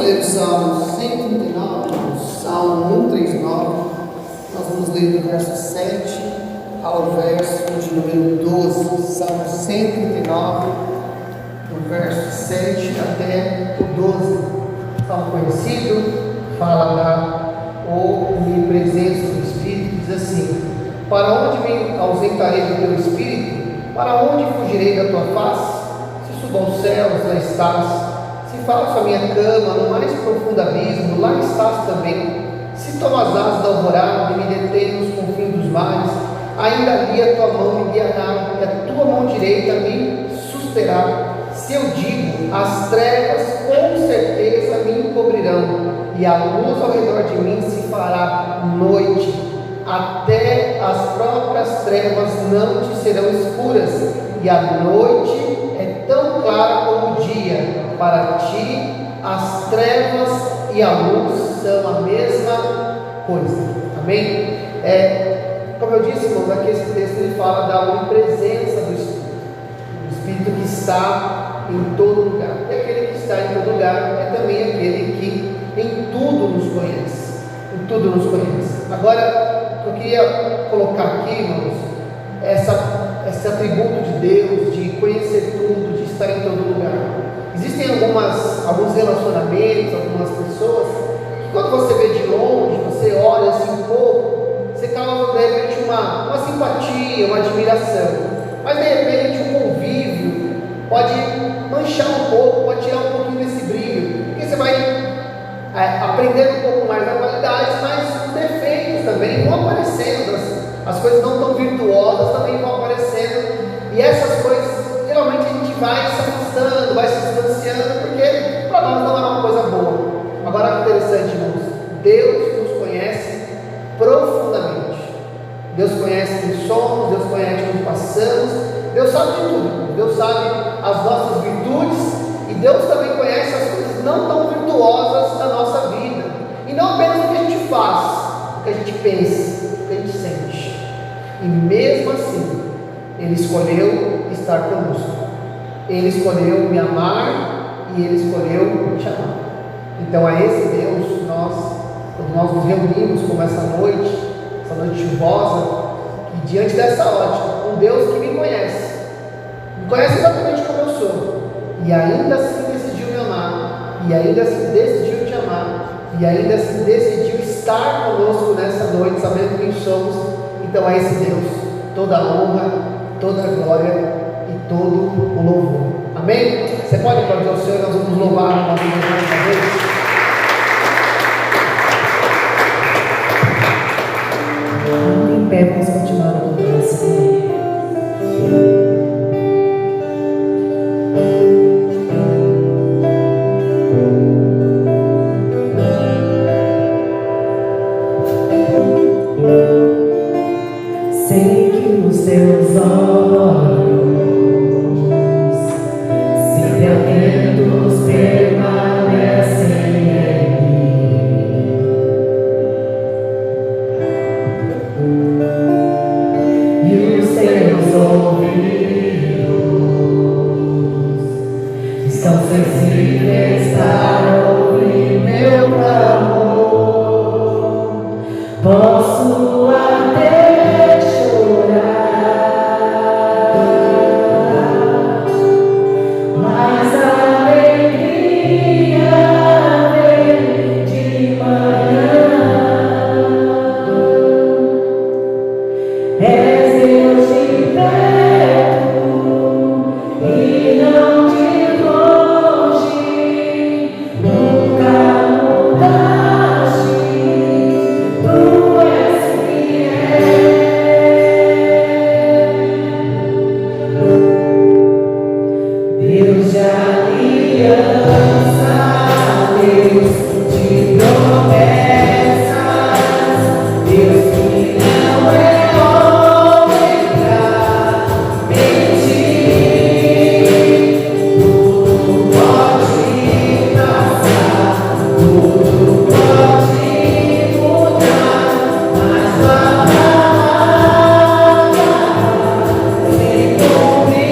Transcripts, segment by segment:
ler o Salmo 139, o Salmo 139. Nós vamos ler do verso 7 ao verso de número 12. Salmo 139, do verso 7 até o 12. Salmo conhecido, fala da onipresença do Espírito, diz assim: para onde me ausentarei do teu Espírito? Para onde fugirei da tua face? Se subo aos céus, lá estás. Se faço a minha cama no mais profundo abismo, lá estás também. Se tomo as asas da alvorada e me detenho nos confins dos mares, ainda ali a tua mão me guiará, e a tua mão direita me susterá. Se eu digo, as trevas com certeza me encobrirão, e a luz ao redor de mim se fará noite, até as próprias trevas não te serão escuras, e a noite é tão clara como o dia. Para ti as trevas e a luz são a mesma coisa. Amém? Como eu disse, irmãos, aqui esse texto ele fala da onipresença do Espírito. O Espírito que está em todo lugar. E aquele que está em todo lugar é também aquele que em tudo nos conhece. Em tudo nos conhece. Agora, eu queria colocar aqui, irmãos, esse atributo de Deus, de conhecer tudo, de estar em todo lugar. Existem alguns relacionamentos, algumas pessoas, que quando você vê de longe, você olha assim um pouco, você causa de repente uma simpatia, uma admiração. Mas de repente um convívio pode manchar um pouco, pode tirar um pouquinho desse brilho, porque você vai aprendendo um pouco mais da qualidade, mas os defeitos também vão aparecendo, as coisas não tão virtuosas também vão aparecendo, e essas coisas geralmente a gente vai se afastando, vai se distanciando, porque para nós não é uma coisa boa. Agora, interessante, irmãos, Deus nos conhece profundamente. Deus conhece quem somos, Deus conhece onde passamos, Deus sabe de tudo. Deus sabe as nossas virtudes, e Deus também conhece as coisas não tão virtuosas da nossa vida, e não apenas o que a gente faz, o que a gente pensa, o que a gente sente. E mesmo assim, Ele escolheu estar conosco. Ele escolheu me amar e Ele escolheu te amar. Então a esse Deus, quando nós nos reunimos como essa noite chuvosa, e diante dessa ótica, um Deus que me conhece exatamente como eu sou, e ainda assim decidiu me amar, e ainda assim decidiu te amar, e ainda assim decidiu estar conosco nessa noite, sabendo quem somos. Então a esse Deus toda a honra, toda a glória e todo o louvor. Amém? Você pode aplaudir ao Senhor, nós vamos louvar a nossa Deus mais uma vez. Em pé, vamos continuar a louvar, Senhor. Sei que nos teus olhos sempre atentos permanecem em mim, e os teus ouvidos estão sensíveis para ouvir meu clamor. Posso até chorar, mas a alegria vem de manhã. És Deus de perto e não de longe, nunca mudaste, tu és fiel. Deus de aliança, Deus de promessas, Deus que não é homem pra mentir. Tudo pode passar, tudo pode mudar, mas a palavra se cumprir.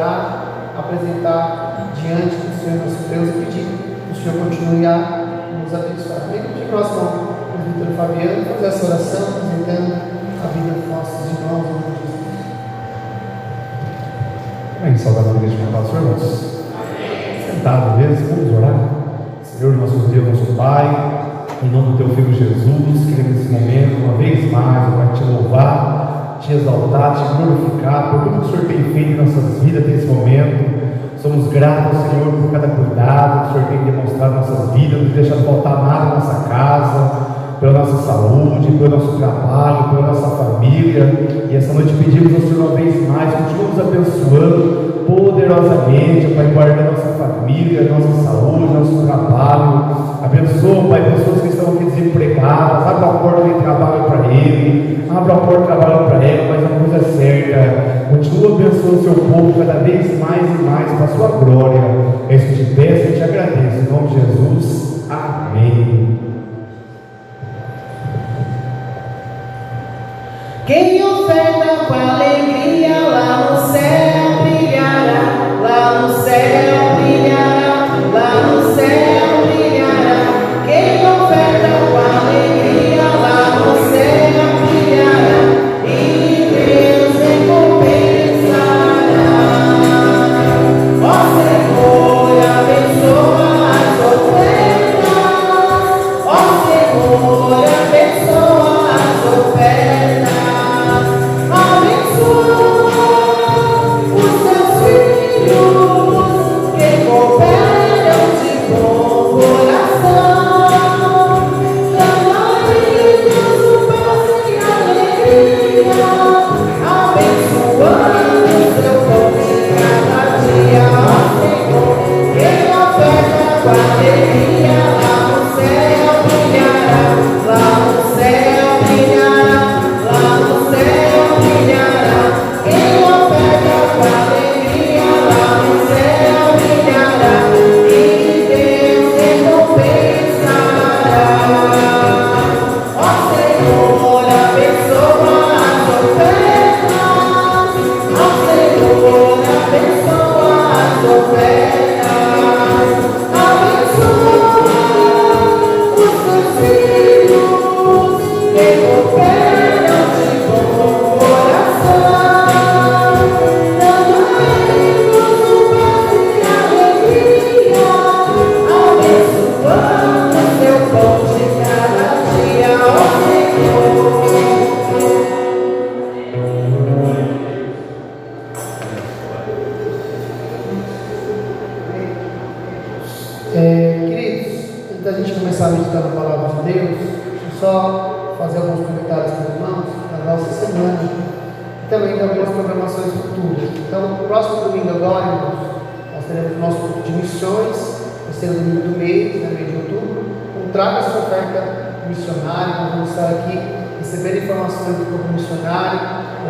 orar, apresentar diante do Senhor nosso Deus e pedir que o Senhor continue a nos abençoar. Vem pedir para o nosso irmão presbítero Fabiano fazer essa oração, apresentando a vida dos nossos irmãos e irmãs. Amém. Saudade da igreja de Senhor, irmãos. Sentado mesmo, vamos orar. Senhor, nosso Deus, nosso Pai, em nome do Teu Filho Jesus, queremos nesse momento, uma vez mais, para Te louvar, Te exaltar, Te glorificar por tudo que o Senhor tem feito em nossas vidas nesse momento. Somos gratos, Senhor, por cada cuidado que o Senhor tem demonstrado em nossas vidas, não deixando faltar nada na nossa casa, pela nossa saúde, pelo nosso trabalho, pela nossa família. E essa noite pedimos ao Senhor uma vez mais, continua nos abençoando poderosamente, Pai, guarda nossa família, nossa saúde, nosso trabalho. Abençoa, Pai, pessoas que estão aqui desempregadas, abra a porta de trabalho para ele, abra a porta de trabalho para ela, mas a coisa é certa. Continua abençoando o seu povo cada vez mais e mais para a sua glória. É isso que eu te peço e te agradeço. Em nome de Jesus. Amém. Quem oferta com alegria lá no céu brilhará, lá no céu brilhará, lá no céu brilhará. Quem oferta com alegria lá no céu brilhará, e Deus recompensará. Ó Senhor, abençoa as ofertas, ó Senhor, abençoa as ofertas. Queridos, antes da gente começar a meditar na palavra de Deus, deixa eu só fazer alguns comentários com os irmãos da nossa semana e também de algumas programações futuras. Então, no próximo domingo agora, irmãos, nós teremos o nosso culto de missões, vai ser no domingo do mês, mês de outubro. Então, traga sua oferta missionária, nós vamos estar aqui recebendo informações do corpo missionário,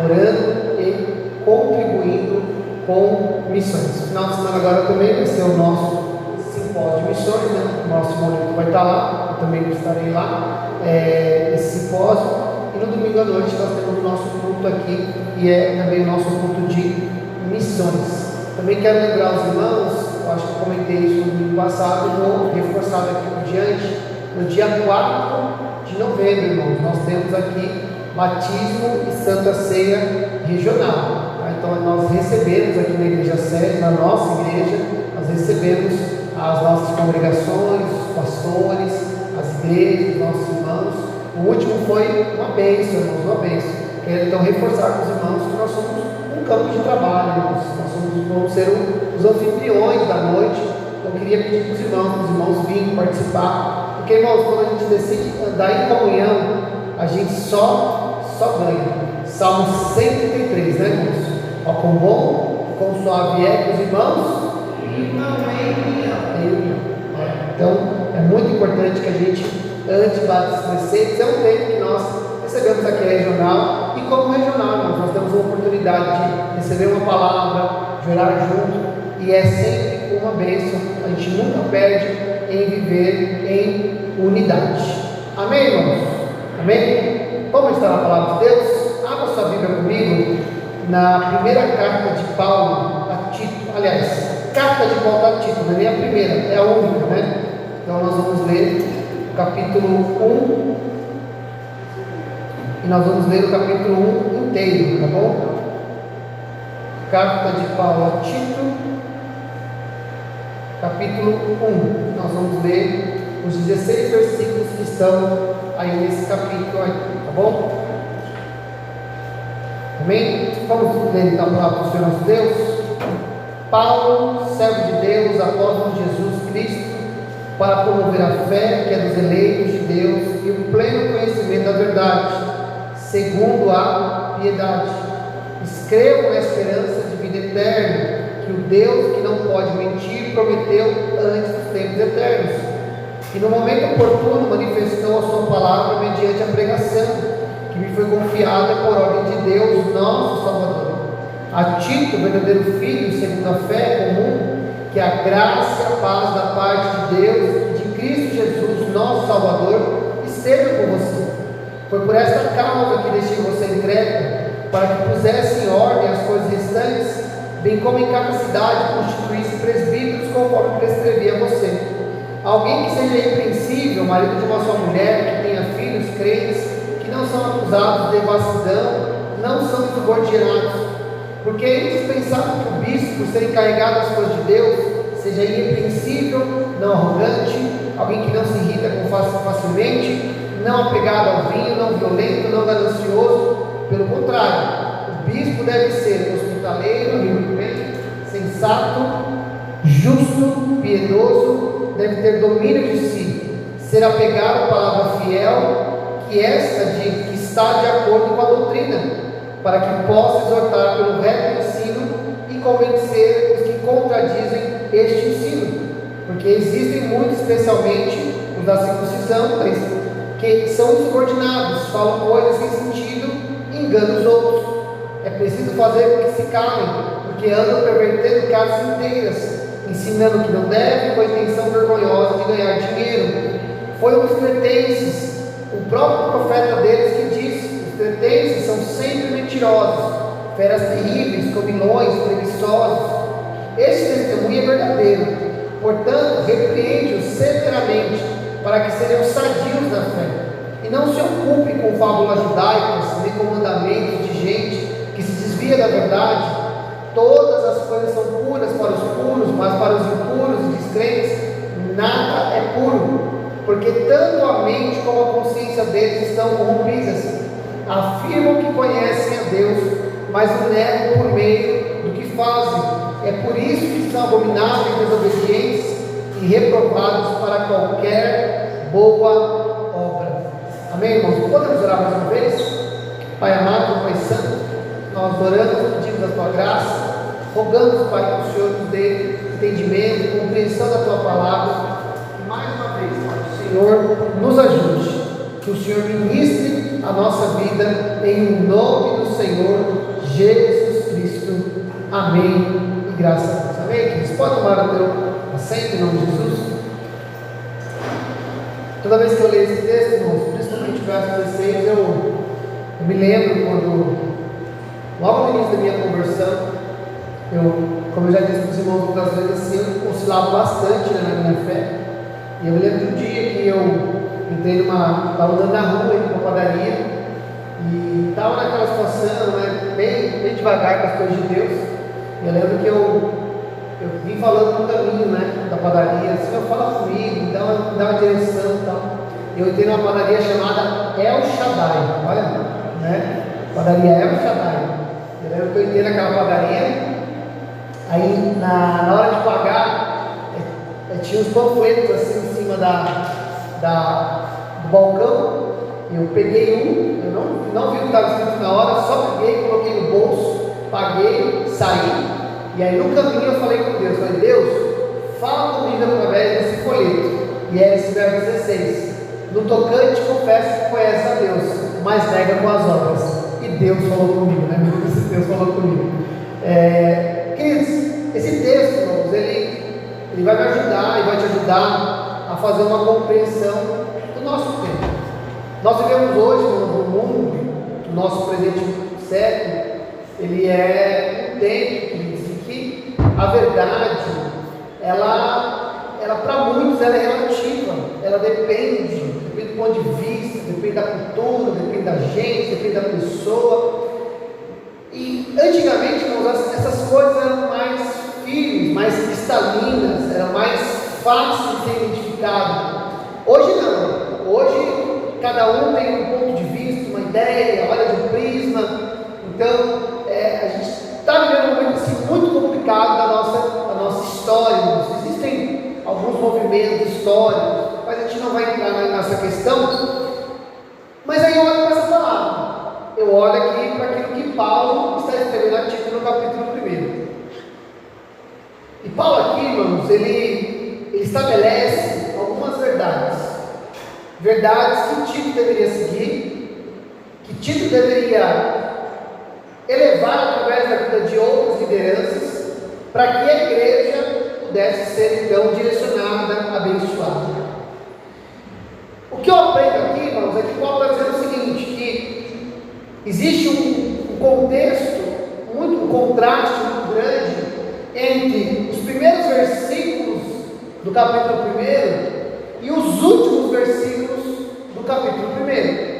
orando e contribuindo com missões. No final de semana agora também vai ser o nosso simpósio de missões, né? O nosso monito vai estar lá, eu também estarei lá, esse simpósio. E no domingo à noite nós temos o nosso culto aqui, e é também o nosso culto de missões. Também quero lembrar os irmãos, eu acho que comentei isso no domingo passado, e vou reforçar daqui por diante. No dia 4 de novembro, irmãos, nós temos aqui batismo e Santa Ceia regional. Tá? Então nós recebemos aqui na igreja sede, na nossa igreja, nós recebemos as nossas congregações, os pastores, as igrejas, os nossos irmãos. O último foi uma bênção, irmãos, uma bênção. Quero então reforçar com os irmãos que nós somos um campo de trabalho, irmãos. Vamos ser os anfitriões da noite. Então eu queria pedir para os irmãos virem participar. Porque, irmãos, quando a gente decide andar em comunhão, a gente só ganha. Salmo 133, né, irmãos? Ó, quão bom, quão suave é que os irmãos. Então, é muito importante que a gente ande para esses preceitos. É um tempo que nós recebemos aqui a regional, e como regional, nós temos a oportunidade de receber uma palavra, de orar junto, e é sempre uma bênção. A gente nunca perde em viver em unidade. Amém, irmãos? Amém? Vamos estar na palavra de Deus? Abra sua Bíblia comigo na primeira carta de Paulo a Tito. aliás, carta de Paulo a Tito, não é nem a primeira, é a única, né? Então nós vamos ler o capítulo 1 e nós vamos ler o capítulo 1 inteiro, tá bom? Carta de Paulo a Tito, capítulo 1. Nós vamos ler os 16 versículos que estão aí nesse capítulo aí, tá bom? Amém? Vamos ler então a palavra do Senhor nosso Deus. Paulo, servo de Deus, apóstolo de Jesus Cristo, para promover a fé que é dos eleitos de Deus e o pleno conhecimento da verdade, segundo a piedade. Escrevo na esperança de vida eterna, que o Deus que não pode mentir prometeu antes dos tempos eternos, e no momento oportuno manifestou a sua palavra mediante a pregação, que me foi confiada por ordem de Deus, nosso Salvador. A Tito, verdadeiro filho, segundo a fé comum, que a graça e a paz da parte de Deus e de Cristo Jesus, nosso Salvador, esteja com você. Foi por esta causa que deixei você em Creta, para que pusesse em ordem as coisas restantes, bem como em cada cidade constituísse presbíteros, conforme prescrevi a você. Alguém que seja irrepreensível, marido de uma só mulher, que tenha filhos crentes, que não são acusados de devassidão, não são subordinados, porque é indispensável que o bispo, por ser encarregado das coisas de Deus, seja irrepreensível, não arrogante, alguém que não se irrita facilmente, não apegado ao vinho, não violento, não ganancioso. Pelo contrário, o bispo deve ser hospitaleiro, amigo bem, sensato, justo, piedoso, deve ter domínio de si, ser apegado à palavra fiel, que está de acordo com a doutrina, para que possa exortar pelo reto ensino e convencer os que contradizem este ensino, porque existem muitos, especialmente os da circuncisão, que são insubordinados, falam coisas sem sentido, enganam os outros. É preciso fazer com que se calem, porque andam pervertendo casas inteiras, ensinando o que não deve, com a intenção vergonhosa de ganhar dinheiro. Foi os cretenses, o próprio profeta deles, que disse: os cretenses são sempre mentirosos, feras terríveis, comilões, preguiçosos. Este testemunho é verdadeiro. Portanto, repreende-os severamente, para que sejam sadios na fé, e não se ocupem com fábulas judaicas, nem com mandamentos de gente que se desvia da verdade. Todas as coisas são puras para os puros, mas para os impuros e descrentes nada é puro, porque tanto a mente como a consciência deles estão corrompidas. Afirmam que conhecem a Deus, mas o negam por meio do que fazem. É por isso que são abomináveis, desobedientes e reprovados para qualquer boa obra. Amém, irmãos? Podemos orar mais uma vez? Pai amado, Pai santo, nós oramos, pedimos a tua graça, rogamos, Pai, que o Senhor nos dê entendimento, compreensão da tua palavra, e mais uma vez, Pai, o Senhor nos ajude, que o Senhor ministre a nossa vida, em nome do Senhor Jesus Cristo. Amém. E graças a Deus. Amém? Queridos, pode tomar o teu assento em nome de Jesus. Toda vez que eu leio esse texto, irmãos, principalmente o verso 16, eu me lembro quando, logo no início da minha conversão, como eu já disse para os irmãos outras vezes, assim, eu oscilava bastante, né, na minha fé. E eu me lembro de um dia que eu entrei estava andando na rua, indo para uma padaria, e estava naquela situação, né, bem devagar com as coisas de Deus. E eu lembro que eu vim falando no caminho, né, da padaria, assim: Senhor, fala comigo, dá uma direção e tal. Eu entrei numa padaria chamada El Shaddai, olha, né, padaria El Shaddai. Eu lembro que eu entrei naquela padaria, aí na hora de pagar, tinha uns panfletos assim em cima do balcão. Eu peguei eu não vi o que estava escrito na hora, só peguei, coloquei no bolso, paguei, saí. E aí no caminho eu falei com Deus: falei, Deus, fala comigo através desse folheto. E é esse verso 16: no tocante confesso que conhece a Deus, mas nega com as obras. E Deus falou comigo, né? Deus falou comigo. Queridos, esse texto, irmãos, ele vai me ajudar e vai te ajudar a fazer uma compreensão do nosso tempo. Nós vivemos hoje no mundo, no nosso presente século, ele é um tempo que a verdade, ela para muitos ela é relativa, ela depende do ponto de vista, depende da cultura, depende da gente, depende da pessoa. E antigamente, essas coisas eram mais firmes, mais cristalinas, eram mais fáceis de ser identificadas. Hoje não, hoje cada um tem um ponto de vista, uma ideia, olha de um prisma. Então a gente está vivendo um momento assim, muito complicado da nossa história. Existem alguns movimentos históricos, mas a gente não vai entrar nessa questão. Mas aí eu olho para essa palavra, eu olho aqui para aquilo que Paulo está escrevendo aqui no capítulo 1. E Paulo aqui, irmãos, ele estabelece algumas verdades que Tito deveria seguir, que Tito deveria elevar através da vida de outras lideranças, para que a igreja pudesse ser então direcionada, abençoada. O que eu aprendo aqui, irmãos, é que Paulo está dizendo o seguinte, que existe um contexto, um contraste muito grande entre os primeiros versículos do capítulo 1 e os últimos versículos do capítulo 1.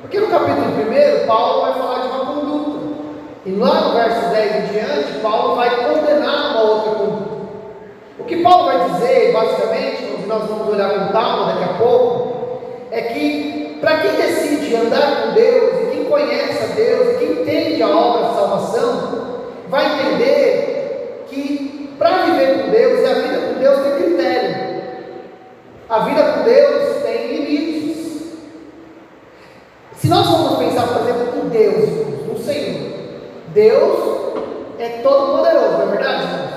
Porque no capítulo 1, Paulo vai falar de uma conduta. E lá no verso 10 em diante, Paulo vai condenar uma outra conduta. O que Paulo vai dizer, basicamente, nós vamos olhar com calma daqui a pouco, é que para quem decide andar com Deus, e quem conhece a Deus, e quem entende a obra de salvação, vai entender que para viver com Deus e a vida com Deus tem critério. A vida com Deus tem limites. Se nós formos pensar, por exemplo, em Deus, no Senhor, Deus é todo poderoso, não é verdade, irmãos?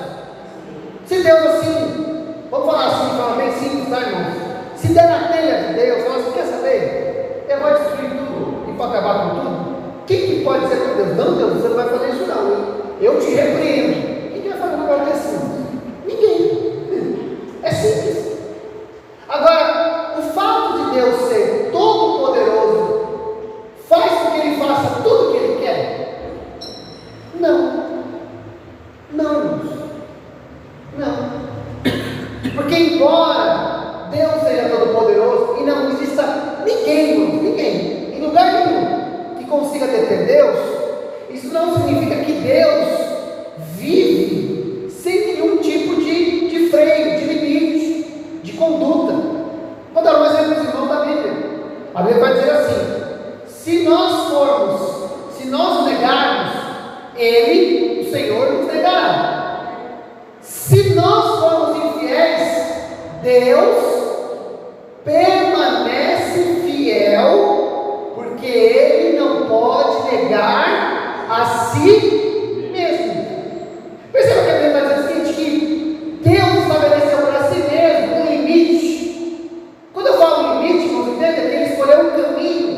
Se Deus assim, vamos falar assim, de forma bem simples, tá, irmãos? Se der na telha de Deus, fala assim, quer saber? Eu vou destruir tudo e vou acabar com tudo. Quem que pode dizer para Deus? Não, Deus, você não vai fazer isso não, hein? Eu te repreendo. Quem que vai fazer um negócio desse? Ninguém. É simples. Agora, o fato de Deus ser todo poderoso faz com que Ele faça tudo o que Ele quer? Não. Porque embora Deus seja todo poderoso e não exista ninguém, em lugar nenhum, que consiga deter Deus, isso não significa que Deus vive sem nenhum tipo de freio, de limite, de conduta. Vou dar um exemplo para os irmãos da Bíblia. A Bíblia vai dizer assim: se nós o negarmos, Ele, o Senhor, nos negará. Se nós formos infiéis, Deus permanece fiel, porque Ele não pode negar a si mesmo. Perceba que a Bíblia está dizendo o seguinte, que Deus estabeleceu para si mesmo um limite. Quando eu falo limite, você entende que Ele escolheu um caminho,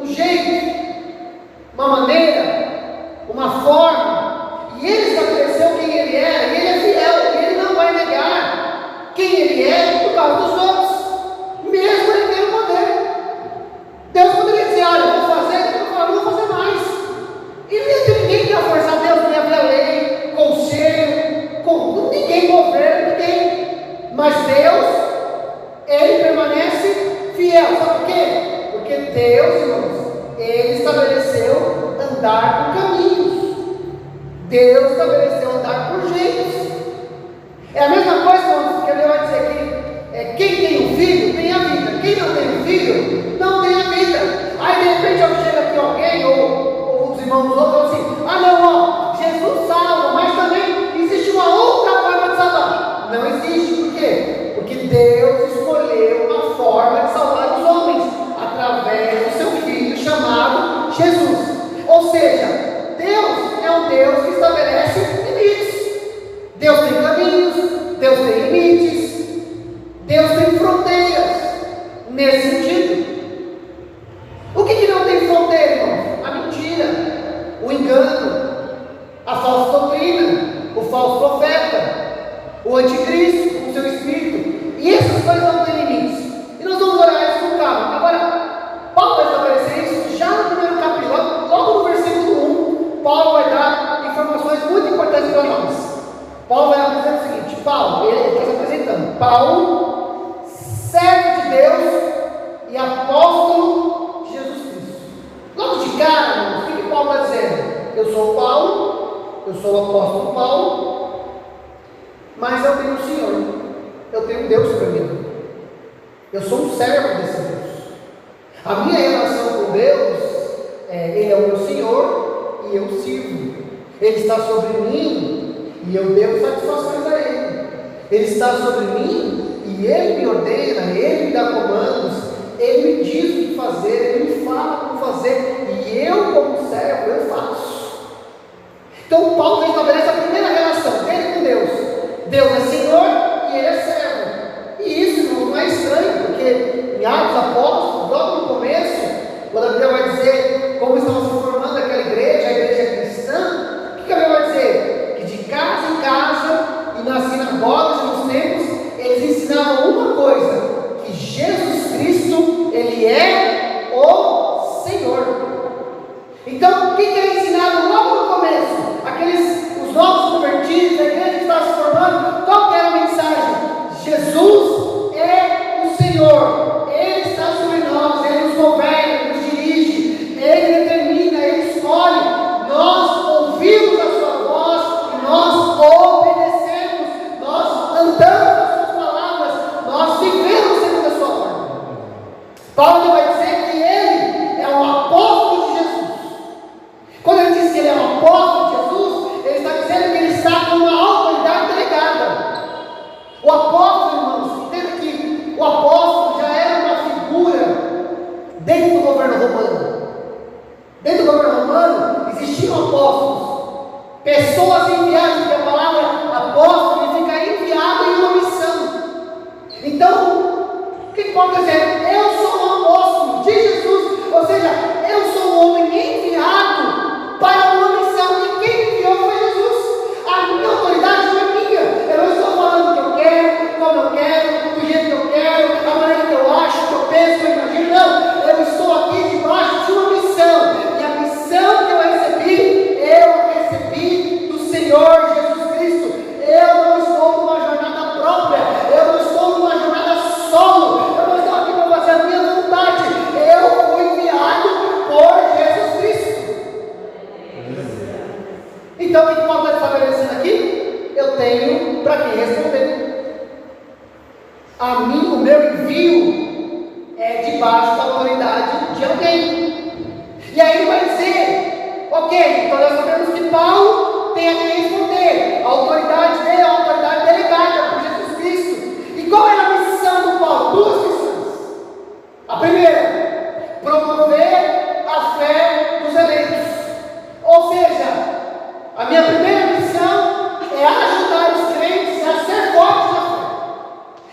um jeito, uma maneira, uma forma, e Ele estabeleceu quem Ele é, e Ele é fiel, e Ele não vai negar quem Ele é por causa dos outros, mesmo Ele tendo poder. Deus poderia dizer, olha, eu vou fazer, não vou fazer mais. E não ia ter ninguém que ia forçar Deus, não ia haver lei, conselho, ninguém governa, ninguém. Mas Deus, Ele permanece fiel. Sabe por quê? Porque Deus, irmãos, Ele estabeleceu andar por caminhos. Deus estabeleceu andar por jeitos. É a mesma coisa, irmãos, que Ele vai dizer que quem tem um filho tem a vida. Quem não tem um filho não tem a vida. Aí de repente chega aqui alguém, ou os irmãos outros, falam assim: ah não, Jesus salva, mas também existe uma outra forma de salvar. Não existe, por quê? Porque Deus escolheu uma forma de salvar os homens através do seu Filho chamado Jesus. Ou seja, Deus é um Deus que estabelece limites. Deus tem caminhos, Deus tem limites, Deus tem fronteiras. Nesse sentido, o que não tem fronteira, irmão? A mentira, o engano, a falsa doutrina, o falso profeta, o anticristo, o seu espírito. E essas coisas não têm limites. E nós vamos olhar isso com calma. Agora, Paulo vai estabelecer isso já no primeiro capítulo, logo no versículo 1. Paulo vai dar informações muito importantes para nós. Paulo Paulo, ele está se apresentando. Paulo, servo de Deus e apóstolo de Jesus Cristo. Logo de cara, irmãos, o que Paulo está dizendo? Eu sou Paulo, eu sou o apóstolo Paulo, mas eu tenho um Senhor, eu tenho um Deus para mim. Eu sou um servo desse Deus. A minha relação com Deus, Ele é o meu Senhor e eu sirvo. Ele está sobre mim e eu devo satisfações a Ele. Ele está sobre mim e Ele me ordena, Ele me dá comandos, Ele me diz o que fazer, Ele me fala como fazer, e eu, como servo, eu faço. Então Paulo estabelece a primeira relação dele com Deus. Deus é Senhor e Ele é servo. E isso não é estranho, porque em Atos Apóstolos, logo no começo, quando a Bíblia vai dizer como estava se formando aquela igreja, a igreja cristã, o que a Bíblia vai dizer? Que de casa em casa e nas sinagogas e nos templos, eles ensinavam uma coisa: que Jesus Cristo, Ele é o Senhor. Então, o que ele ensinava logo no começo? Os novos convertidos, a igreja que estava se formando, qual que era a mensagem? Jesus é o Senhor, Ele está sobre nós, Ele nos governa, Ele nos dirige, Ele determina, Ele escolhe. Nós ouvimos a sua voz e nós obedecemos, nós andamos nas suas palavras, nós vivemos segundo a sua ordem. Paulo vai dizer que ele é o apóstolo de Jesus. Quando ele diz que ele é um apóstolo de Jesus, ele está dizendo que ele está com uma autoridade delegada. O apóstolo, irmãos, entenda que o apóstolo já era uma figura dentro do governo romano. Dentro do governo romano existiam apóstolos, pessoas enviadas, porque a palavra apóstolo significa enviado em uma missão. Então, o que Paulo está dizendo? Eu sou um apóstolo de Jesus, ou seja, eu sou um homem enviado para uma missão, e quem me enviou foi Jesus. A minha autoridade não é minha, eu não estou falando o que eu quero, como eu quero, do jeito que eu quero, a maneira que eu acho, que eu penso, que eu imagino. Não, eu estou aqui debaixo de uma missão, e a missão que eu recebi do Senhor Jesus Cristo. Eu não estou numa jornada própria, eu não estou numa jornada solo, eu não estou aqui para fazer a minha vontade, eu fui enviado por Jesus Cristo. Então o que Paulo está estabelecendo aqui? Eu tenho para quem responder. O meu envio é debaixo da autoridade de alguém. E aí ele vai dizer, ok, então nós sabemos que Paulo tem a quem responder. A autoridade dele é a autoridade delegada por Jesus Cristo. E qual é a missão do Paulo? Duas missões. A primeira, promover a fé dos eleitos. Ou seja, a minha primeira missão é ajudar os crentes a ser fortes na fé.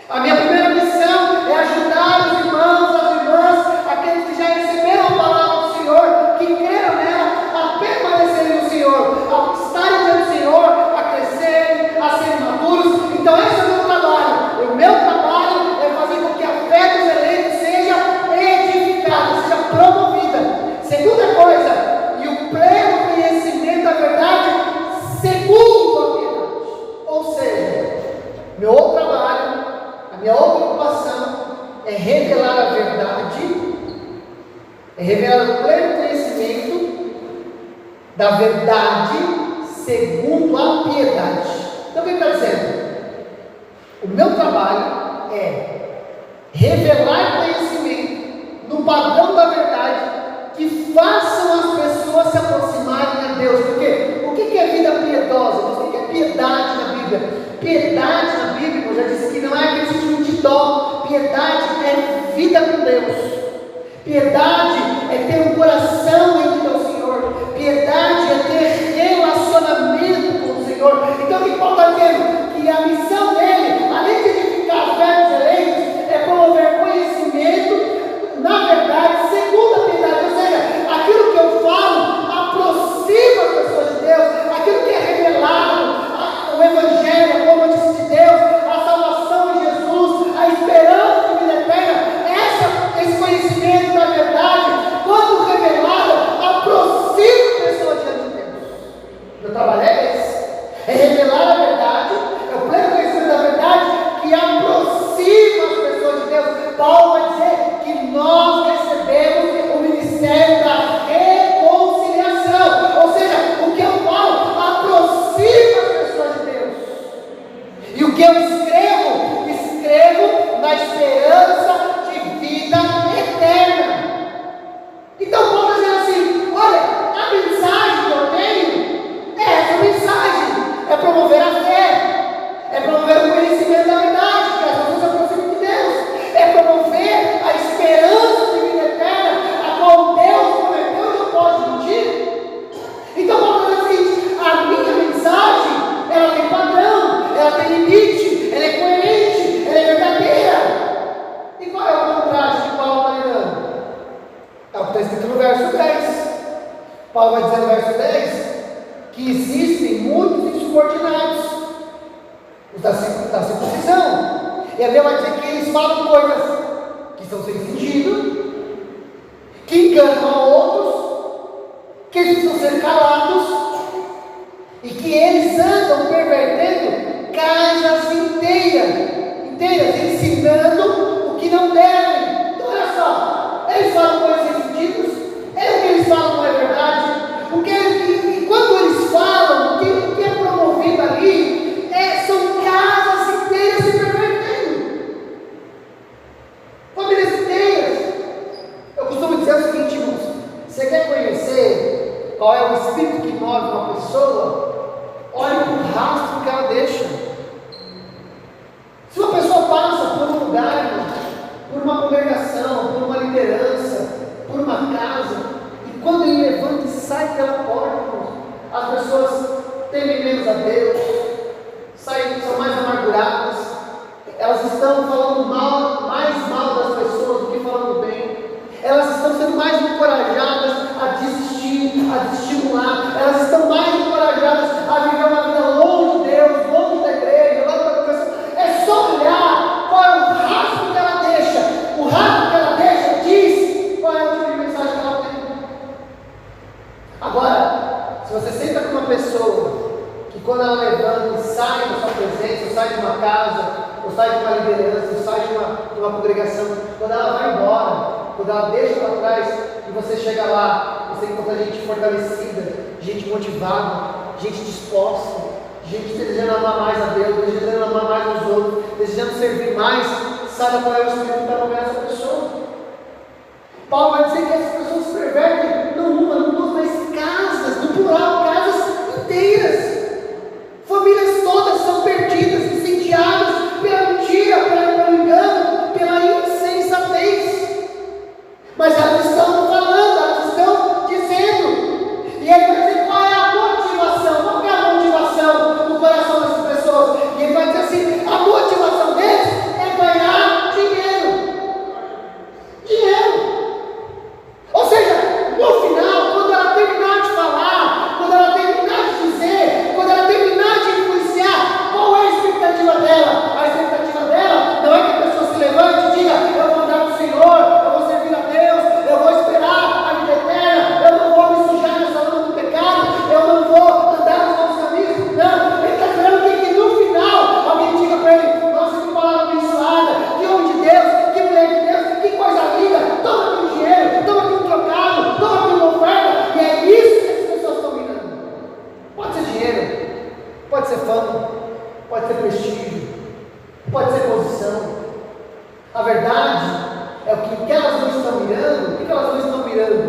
A minha primeira missão é ajudar os irmãos, as irmãs, aqueles que já receberam a palavra do Senhor, que creram nela, a permanecerem no Senhor, a estarem diante do Senhor, a crescerem, a serem maduros. Então esse é o meu trabalho. O meu trabalho é fazer com que a fé dos eleitos seja edificada, seja promovida. Segunda coisa, e o pleno conhecimento da verdade segundo a piedade. Ou seja, meu outro trabalho, a minha outra ocupação é revelar a verdade, é revelar o pleno conhecimento da verdade segundo a piedade. Então o que ele está dizendo? O meu trabalho é revelar conhecimento no padrão da verdade que façam as pessoas se aproximarem a Deus. Porque o que é vida piedosa? O que é piedade na Bíblia? Piedade na Bíblia, eu já disse que não é aquele sentido de dó. Piedade é vida com Deus. Piedade é ter um coração rendido ao Senhor. Piedade é ter relacionamento com o Senhor. Então o que Paulo está dizendo? Que a missão dele, além de edificar a fé dos eleitos, é promover conhecimento na verdade segundo a piedade. Ou seja, aquilo que eu falo aproxima as pessoas de Deus, aquilo que é revelado, o Evangelho, a boa notícia de Deus, a salvação em Jesus, a esperança de vida eterna. Esse conhecimento da verdade, quando revelado, aproxima a pessoa diante Porque eu escrevo na esperança de vida eterna. Então Paulo está dizendo assim: olha, a mensagem que eu tenho é essa mensagem, é promover a fé, é promover o conhecimento da verdade, que as pessoas se aproximem de Deus, é promover a esperança de vida eterna, a qual Deus prometeu e não pode mentir. Então Paulo está dizendo o seguinte: a minha mensagem, ela tem padrão, ela tem limite, ela é coerente, ela é verdadeira. E qual é o contraste que Paulo está dando? É o que está escrito no verso 10. Paulo vai dizer no verso 10 que existem muitos insubordinados, os da circuncisão. E a Bíblia vai dizer que eles falam coisas que estão sem sentido, que enganam a outros, que eles precisam ser calados, e que eles andam pervertendo casas inteiras, ensinando o que não devem. Então olha só, eles falam coisas sem sentido, o que eles falam não é verdade, e quando eles falam, o que é promovido ali são casas inteiras se pervertendo, famílias inteiras. Eu costumo dizer o seguinte, irmãos: você quer conhecer qual é o espírito que move uma pessoa? Olhe para o rastro que ela deixa. Se uma pessoa passa por um lugar, irmão, por uma congregação, por uma liderança, por uma casa, e quando ele levanta e sai pela porta, irmão, as pessoas temem menos a Deus, são mais amarguradas, elas estão falando mais mal das pessoas do que falando bem, elas estão sendo mais encorajadas a desistir, a estimular, elas estão mais encorajadas a viver uma vida longe de Deus, longe da igreja, longe da congregação. É só olhar qual é o rastro que ela deixa. O rastro que ela deixa diz qual é o tipo de mensagem que ela tem. Agora, se você senta com uma pessoa que quando ela levanta e sai da sua presença, ou sai de uma casa, ou sai de uma liderança, ou sai de uma congregação, quando ela vai embora, quando ela deixa para trás e você chega lá, você encontra gente fortalecida, gente motivada, gente disposta, gente desejando amar mais a Deus, desejando amar mais os outros, desejando servir mais, sabe qual é o espírito que está movendo essa pessoa? Paulo vai dizer que essas pessoas se pervertem não uma, não duas, mas casas, no plural, casas inteiras. Famílias todas são perdidas, incendiadas pela mentira, pelo engano, pela insensatez. Mas elas estão falando, elas estão dizendo. E ele vai dizer qual é a motivação, qual é a motivação no coração dessas pessoas. E ele vai dizer assim: a motivação deles é ganhar dinheiro. Ou seja, no final, quando ela terminar de falar, quando ela terminar de dizer, quando ela terminar de influenciar, qual é a expectativa dela? A expectativa dela não é que a pessoa se levante e diga: eu vou andar com o Senhor, eu vou servir a Deus, eu vou esperar a vida eterna, eu não vou me sujar nessa lama do pecado, eu não vou andar nos maus caminhos. Não, ele está querendo que no final alguém diga para ele: nossa, que palavra abençoada, que homem de Deus, que mulher de Deus, que coisa linda, toma aqui um dinheiro, toma aqui um trocado, toma aqui uma oferta. E é isso que as pessoas estão mirando. Pode ser dinheiro, pode ser fama, pode ser prestígio, pode ser posição. A verdade é que elas não estão mirando. O que elas não estão mirando?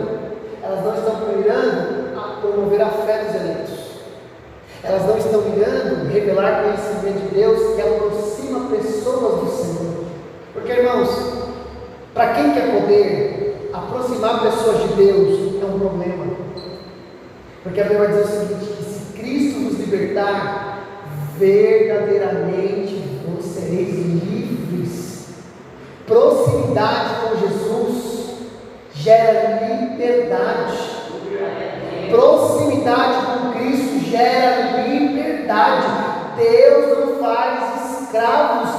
Elas não estão mirando a promover a fé dos eleitos. Elas não estão mirando revelar conhecimento de Deus que aproxima pessoas do Senhor. Porque, irmãos, para quem quer poder, aproximar pessoas de Deus é um problema. Porque a Bíblia vai dizer o seguinte: que se Cristo nos libertar, verdadeiramente vos sereis livres. Proximidade com Jesus gera liberdade. Proximidade com Cristo gera liberdade. Deus não faz escravos.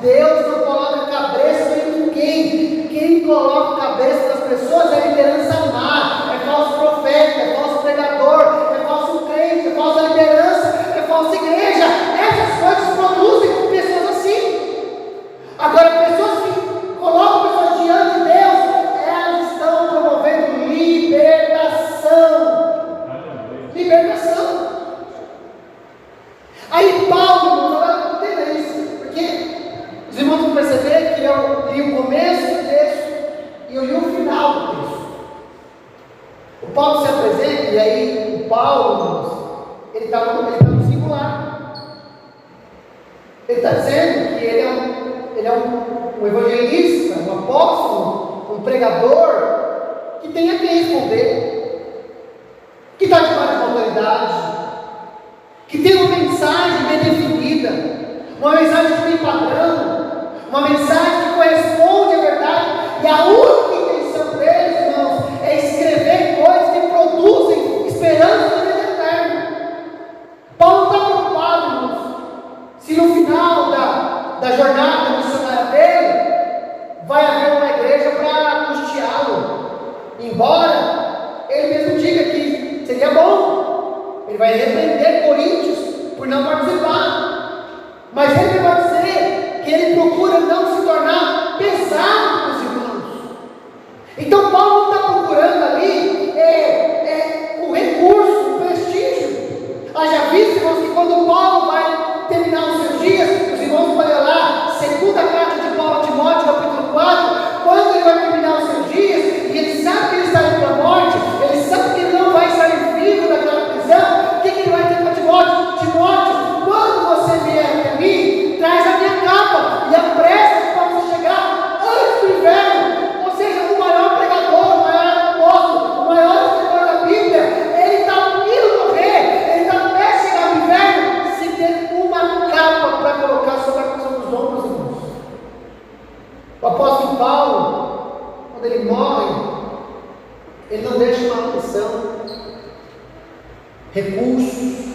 Deus não coloca cabeça em ninguém. Quem coloca a cabeça das pessoas é liderança má, é falso profeta, é falso pregador, é falso crente, é falsa liderança, é falsa igreja. Essas coisas produzem pessoas assim. Agora, pessoas que colocam pessoas diante de Deus, elas estão promovendo libertação. Libertação. Aí Paulo, entenda isso, Ele está dizendo que ele é um evangelista, um apóstolo, um pregador, que tem a quem responder, que está debaixo de autoridade, que tem uma mensagem bem definida, uma mensagem que tem padrão, uma mensagem que corresponde à verdade, e a única intenção deles, irmãos, é escrever coisas que produzem esperança na vida eterna. Paulo não está preocupado, irmãos, se no final da jornada missionária dele vai haver uma igreja para custeá-lo, embora ele mesmo diga que seria bom, ele vai repreender Coríntios por não participar, mas ele vai dizer que ele procura não se tornar pesado para os irmãos. Então Paulo não está procurando ali o recurso, o prestígio. Haja visto, irmãos, que quando Paulo vai terminar os seus dias, os irmãos podem lá, segunda carta de Paulo a Timóteo, capítulo 4, quando ele vai terminar os seus dias, e ele sabe que ele está indo para a morte, ele sabe que ele não vai sair vivo daquela prisão, o que ele vai dizer para Timóteo? Timóteo, quando você vier até mim, traz a minha capa, e apressa para você chegar antes do inverno. Ou seja, o maior pregador, o maior apóstolo, o maior escritor da Bíblia, ele está indo morrer, ele está até chegar no inverno, sem ter uma capa para colocar sobre os ombros, irmãos. O apóstolo Paulo, quando ele morre, ele não deixa uma atenção, recursos.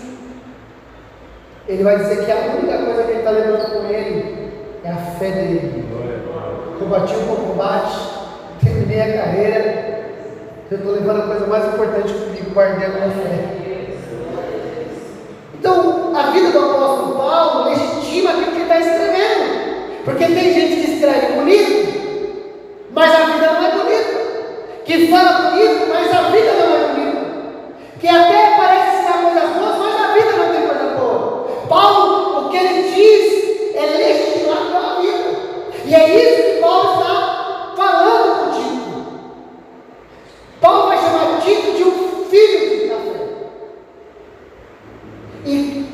Ele vai dizer que a única coisa que ele está levando com ele é a fé dele. Combati o bom combate, terminei a carreira, eu estou levando a coisa mais importante comigo, guardei a minha fé. Então, a vida do apóstolo Paulo legitima aquilo que ele está escrevendo, porque tem gente que escreve bonito, mas a vida não é bonita, que fala bonito, mas a vida não é bonita, que até parece ensinar coisas boas, mas a vida não tem coisa boa. Paulo, o que ele diz é legitimado pela vida, e é isso que Paulo está falando com Tito. Paulo vai chamar Tito de um filho da fé. E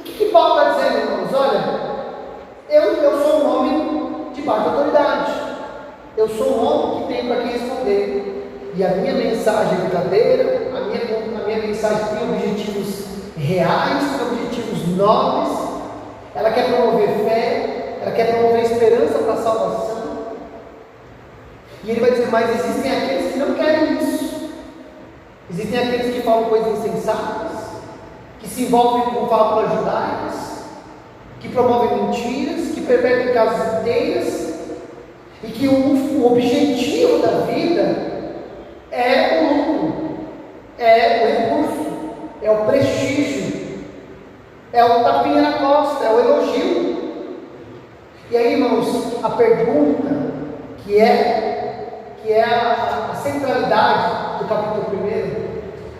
o que Paulo está dizendo, irmãos? Olha, eu sou um homem debaixo de autoridade, eu sou um homem que tem para quem responder, e a minha mensagem é verdadeira, a minha mensagem tem objetivos reais, tem objetivos nobres, ela quer promover fé, ela quer promover esperança para a salvação. E ele vai dizer, mas existem aqueles que não querem isso, existem aqueles que falam coisas insensatas, que se envolvem com fábulas judaicas, que promovem mentiras, que pervertem casas inteiras, e que o objetivo da vida é o lucro, é o recurso, é o prestígio, é o tapinha na costa, é o elogio. E aí, irmãos, a pergunta que é a centralidade do capítulo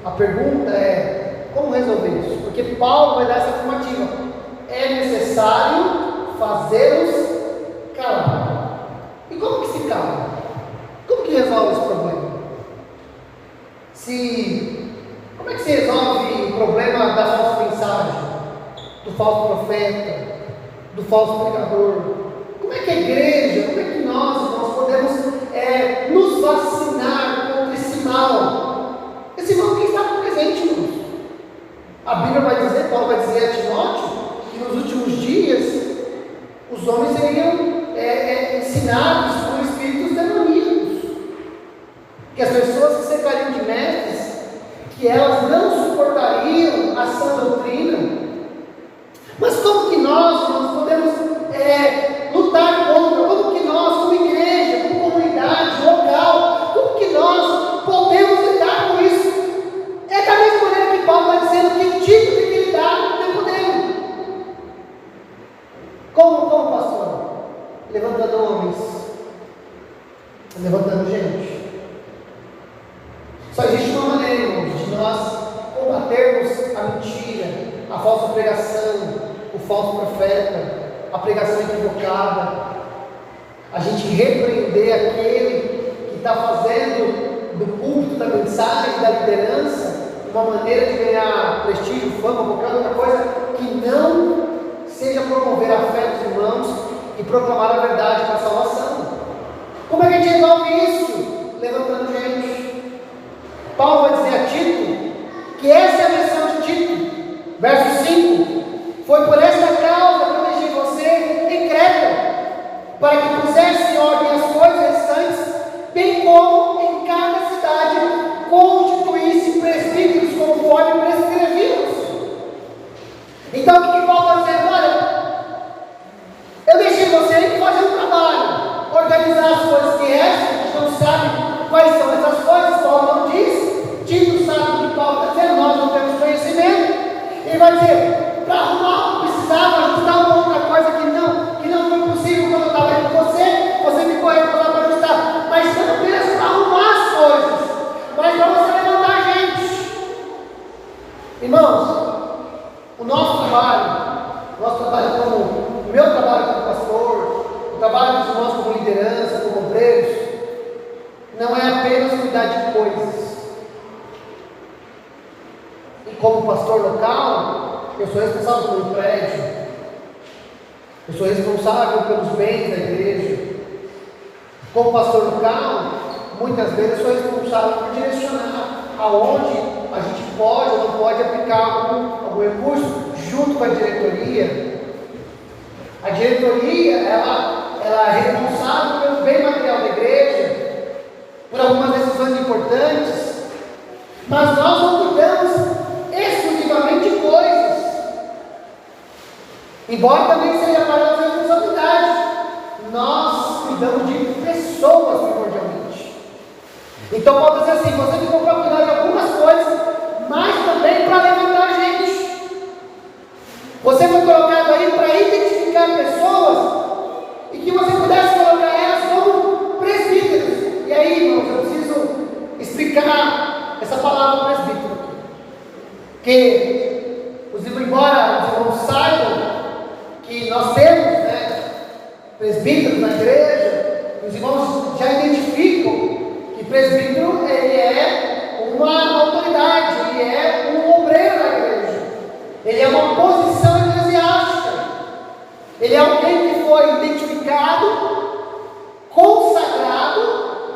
1, a pergunta é: como resolver isso? Porque Paulo vai dar essa afirmativa: é necessário fazê-los calar. E como que se cala? Como que resolve esse problema? Como é que se resolve o problema da falsa mensagem, do falso profeta, do falso pregador? Como é que a igreja, como é que nós podemos nos vacinar contra esse mal? Esse mal que está presente, irmãos. A Bíblia vai dizer, Paulo vai dizer a Timóteo, que nos últimos dias os homens seriam ensinados por espíritos demoníacos, que as pessoas se cercariam de mestres, que elas não suportariam a sã doutrina. Mas como que nós podemos lutar contra? Como que nós, como igreja, como comunidade local, como que nós podemos lidar com isso? É da mesma maneira que Paulo está dizendo que Tito tem que lidar com o tempo dele. Como pastor? Levantando homens, levantando gente. Só existe uma maneira, irmãos, de nós combatermos a mentira, a falsa pregação, o falso profeta, a pregação equivocada, a gente repreender aquele que está fazendo do púlpito da mensagem, da liderança, uma maneira de ganhar prestígio, fama, qualquer outra coisa que não seja promover a fé dos irmãos e proclamar a verdade para a salvação. Como é que a gente resolve isso? Levantando gente. Paulo vai dizer a Tito que essa é a missão de Tito. Verso 5: foi por esta causa que eu deixei você em Creta, para que pusesse em ordem as coisas restantes, bem como em cada cidade constituísse presbíteros conforme prescrevimos. Então o que Paulo está dizendo? Olha, eu deixei você fazer um trabalho, organizar as coisas que restam, a gente não sabe quais são essas coisas, Paulo não diz, Tito sabe o que Paulo está dizendo, nós não temos conhecimento. Ele vai dizer, para arrumar, precisava ajustar uma outra coisa que não foi possível quando eu estava aí com você ficou responsável para ajustar, mas não apenas para arrumar as coisas, mas para você levantar a gente. Irmãos, o nosso trabalho como o meu trabalho como pastor, o trabalho dos irmãos como liderança, como obreiros, não é apenas cuidar de coisas. E como pastor local, eu sou responsável pelo prédio, eu sou responsável pelos bens da igreja. Como pastor local, muitas vezes eu sou responsável por direcionar aonde a gente pode ou não pode aplicar algum recurso, junto com a diretoria. A diretoria, ela é responsável pelo bem material da igreja, por algumas decisões importantes, mas nós não cuidamos exclusivamente de coisas, embora também seja para nossa responsabilidade. Nós cuidamos de pessoas primordialmente. Então pode dizer assim, você ficou para cuidar de algumas coisas, mas também para levantar a gente. Você foi colocado aí para identificar pessoas e que você pudesse colocar elas como presbíteros. E aí, irmãos, eu preciso explicar essa palavra presbítero aqui. Que, embora os irmãos saibam que nós temos, presbíteros na igreja, os irmãos já identificam que presbítero ele é uma autoridade, ele é um obreiro da igreja, ele é uma posição eclesiástica, ele é alguém que foi identificado, consagrado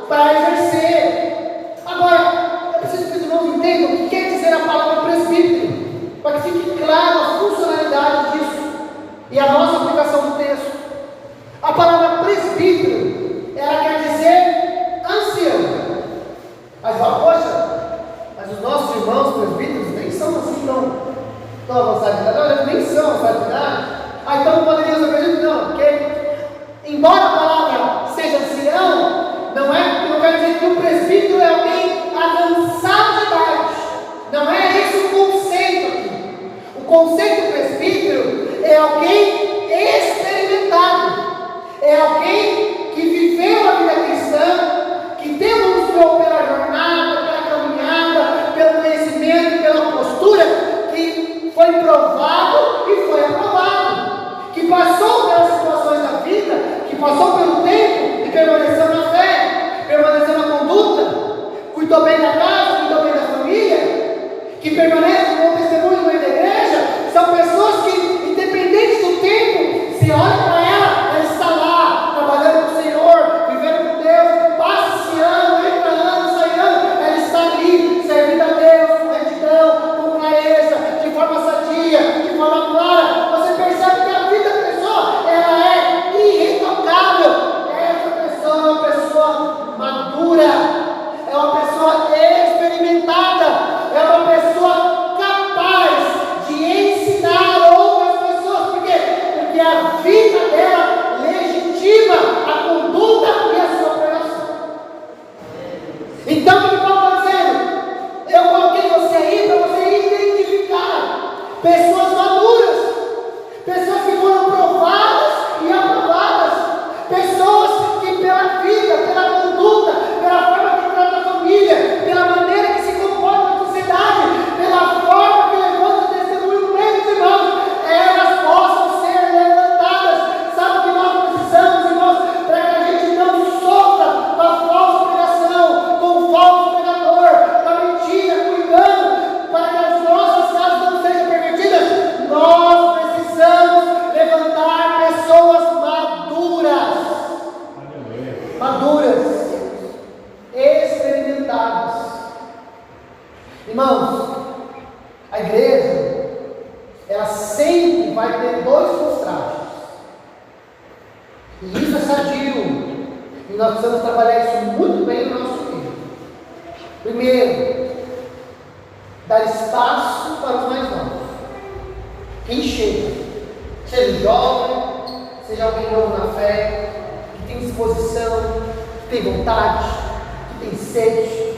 para exercer. Agora, eu preciso que os irmãos entendam o que quer dizer a palavra presbítero, para que fique claro a funcionalidade disso e a nossa aplicação do texto. A palavra presbítero, ela quer dizer ancião. Mas fala, poxa, mas os nossos irmãos presbíteros nem são assim tão avançados de idade. Não, eles nem são avançados de idade. Então não poderia ser presbítero, não, porque embora a palavra seja ancião, não quer dizer que o presbítero é alguém avançado de idade. Não é esse o conceito aqui. O conceito presbítero é alguém experimentado. É alguém que viveu a vida cristã, que demonstrou pela jornada, pela caminhada, pelo conhecimento, pela postura, que foi provado e foi aprovado, que passou pelas situações da vida, que passou pelo tempo e permaneceu na fé, permaneceu na conduta, cuidou bem da casa, cuidou bem da família, que permanece com o testemunho no meio da igreja. São pessoas que, independente do tempo, se olha para ela está lá, trabalhando com o Senhor, vivendo com Deus, passa esse ano, entra ano, sai ano, ela está ali, servindo a Deus, com retidão, com clareza, de forma sadia, de forma clara. Você percebe que a vida da pessoa, ela é irretocável. Essa pessoa é uma pessoa madura, é uma pessoa experimentada, é uma pessoa capaz de ensinar outras pessoas. Por quê? Porque a vida dela legitima a conduta e a sua pregação. Então, o que Paulo está dizendo? Eu coloquei você aí para você identificar pessoas maduras, pessoas que foram provadas e aprovadas, pessoas que pela vida, pela conduta, pela forma que trata a família, pela maneira que se comporta na sociedade, pela forma que levanta o testemunho no meio dos irmãos, elas possam ser levantadas. Sabe o que nós precisamos, irmãos? E isso é sadio. E nós precisamos trabalhar isso muito bem no nosso filho. Primeiro, dar espaço para os mais novos. Quem chega, seja jovem, seja alguém novo na fé, que tem disposição, que tem vontade, que tem sede.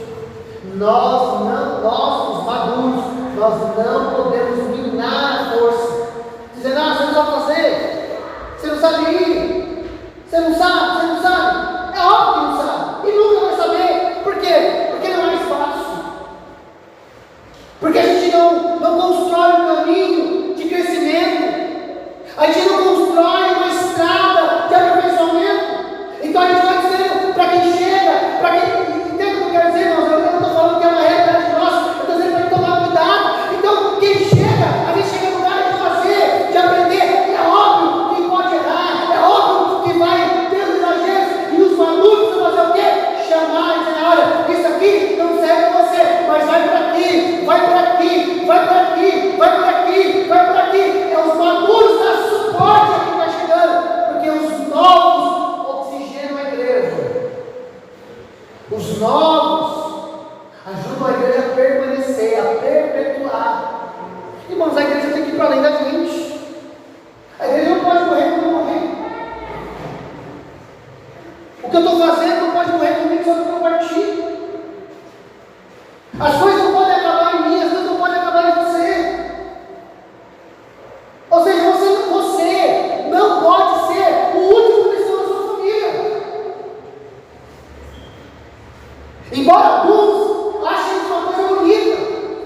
Nós, os maduros, nós não podemos minar a força. Dizendo, você não sabe fazer, você não sabe ir, você não sabe. É óbvio que não sabe, e nunca vai saber. Por quê? Porque não há espaço. Porque a gente não constrói um caminho de crescimento, a gente não constrói uma estrada de aperfeiçoamento. Então a gente vai dizendo para quem chega, para quem. Entende o que eu quero dizer, irmãos? Eu não estou falando que é uma realidade nossa, eu estou dizendo para tomar cuidado. Então, quem chega, a gente chega no lugar de fazer, de aprender. É óbvio que pode errar, é óbvio que vai ter os exageros, e os malucos vão fazer o quê? Chamar e dizer, olha, isso aqui não serve para você, mas vai por aqui, vai por aqui, vai por aqui, vai por aqui, vai por aqui. É os maduros da suporte a quem está chegando, porque os novos oxigenam a igreja. Os novos ajudam a igreja a permanecer, a perpetuar. Irmãos, a igreja tem que ir para além da gente. A igreja não pode morrer quando eu morrer. O que eu estou fazendo não pode morrer comigo só quando eu partir. As coisas não podem acabar em mim, as coisas não podem acabar em você. Ou seja, você não pode ser o último cristão da sua família. Embora alguns achem isso uma coisa bonita.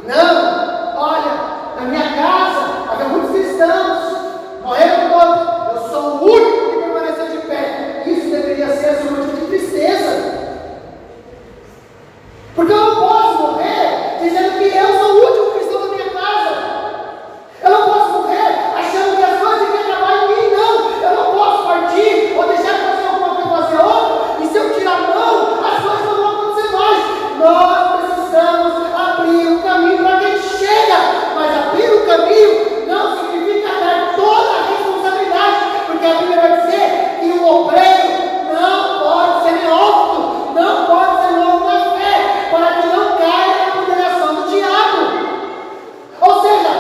Não, olha, na minha casa havia muitos cristãos, morreram todos, eu sou o único que permaneceu de pé. Isso deveria ser um motivo de tristeza. Porque eu não posso morrer dizendo que eu sou o último cristão da minha casa. Eu não posso morrer achando que as coisas têm que acabar em mim, não. Eu não posso partir ou deixar de fazer alguma coisa e fazer outra, e se eu tirar a mão, as coisas não vão acontecer mais. Nós precisamos abrir o caminho para quem chega, mas abrir o caminho não significa dar toda a responsabilidade, porque a Bíblia vai dizer que o obreiro não pode ser neófito, não pode ser novo na fé, para que não caia na condenação do diabo. Ou seja,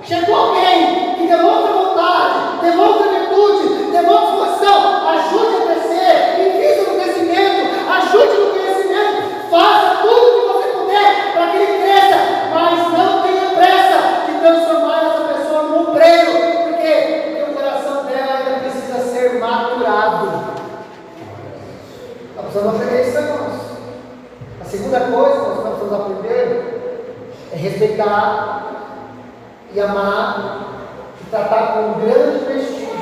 chegou alguém que demonstra vontade, demonstra virtude, demonstra disposição, ajude a crescer, invista no crescimento, ajude no conhecimento, faça tudo o que você puder para que ele cresça, mas não tenha pressa de transformar essa pessoa num obreiro. Por quê? Porque o coração dela ainda precisa ser maturado. Nós precisamos aprender isso, irmãos. A segunda coisa que nós precisamos aprender é respeitar e amar e tratar com grande prestígio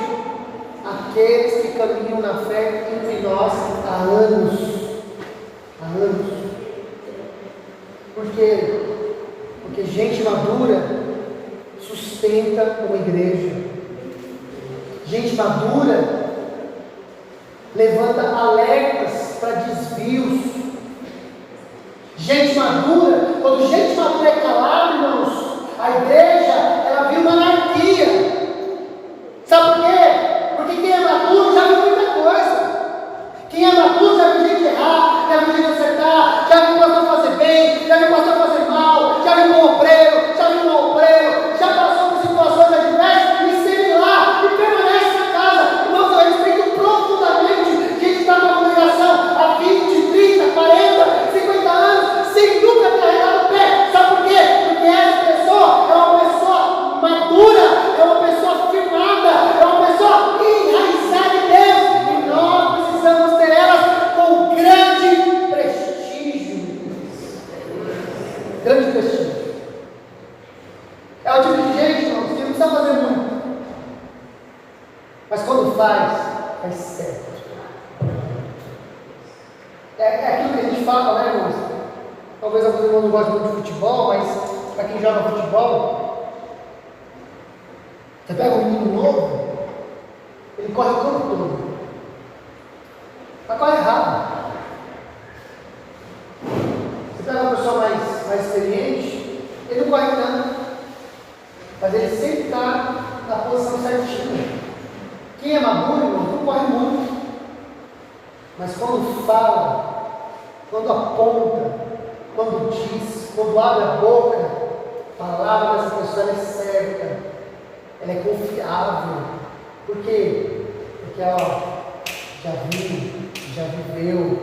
aqueles que caminham na fé entre nós há anos. Há anos. Por quê? Porque gente madura sustenta uma igreja. Gente madura levanta alertas para desvios. Gente madura, quando gente madura é calada, irmãos, a igreja, ela viu uma anarquia. Sabe por quê? Porque quem é maduro já viu muita coisa. Quem é maduro já viu gente errar, já viu gente acertar, já viu o pastor fazer bem, já viu o pastor fazer mal, já viu um obreiro, já viu um obreiro, já passou por situações adversas e segue lá e permanece na casa. Irmãos, eu respeito profundamente gente que está na congregação há 20, 30, 40, 50 anos, sem nunca ter arredado o pé. Sabe por quê? Porque essa pessoa é uma pessoa madura, é uma pessoa firmada, é uma pessoa enraizada em Deus, e nós precisamos ter elas com grande prestígio. Grande prestígio. É o tipo de gente, irmãos, que não precisa fazer muito, mas quando faz certo. É aquilo que a gente fala, né, irmãos? Talvez alguns irmãos não gostem muito de futebol, mas para quem joga futebol, você pega um menino novo, ele corre o campo todo, mas corre errado. Você pega uma pessoa mais experiente, ele não corre tanto, mas ele sempre está na posição certinha. Quem é maduro, irmão, não corre muito. Mas quando fala, quando aponta, quando diz, quando abre a boca, a palavra dessa pessoa ela é certa, ela é confiável. Por quê? Porque ela já viu, já viveu.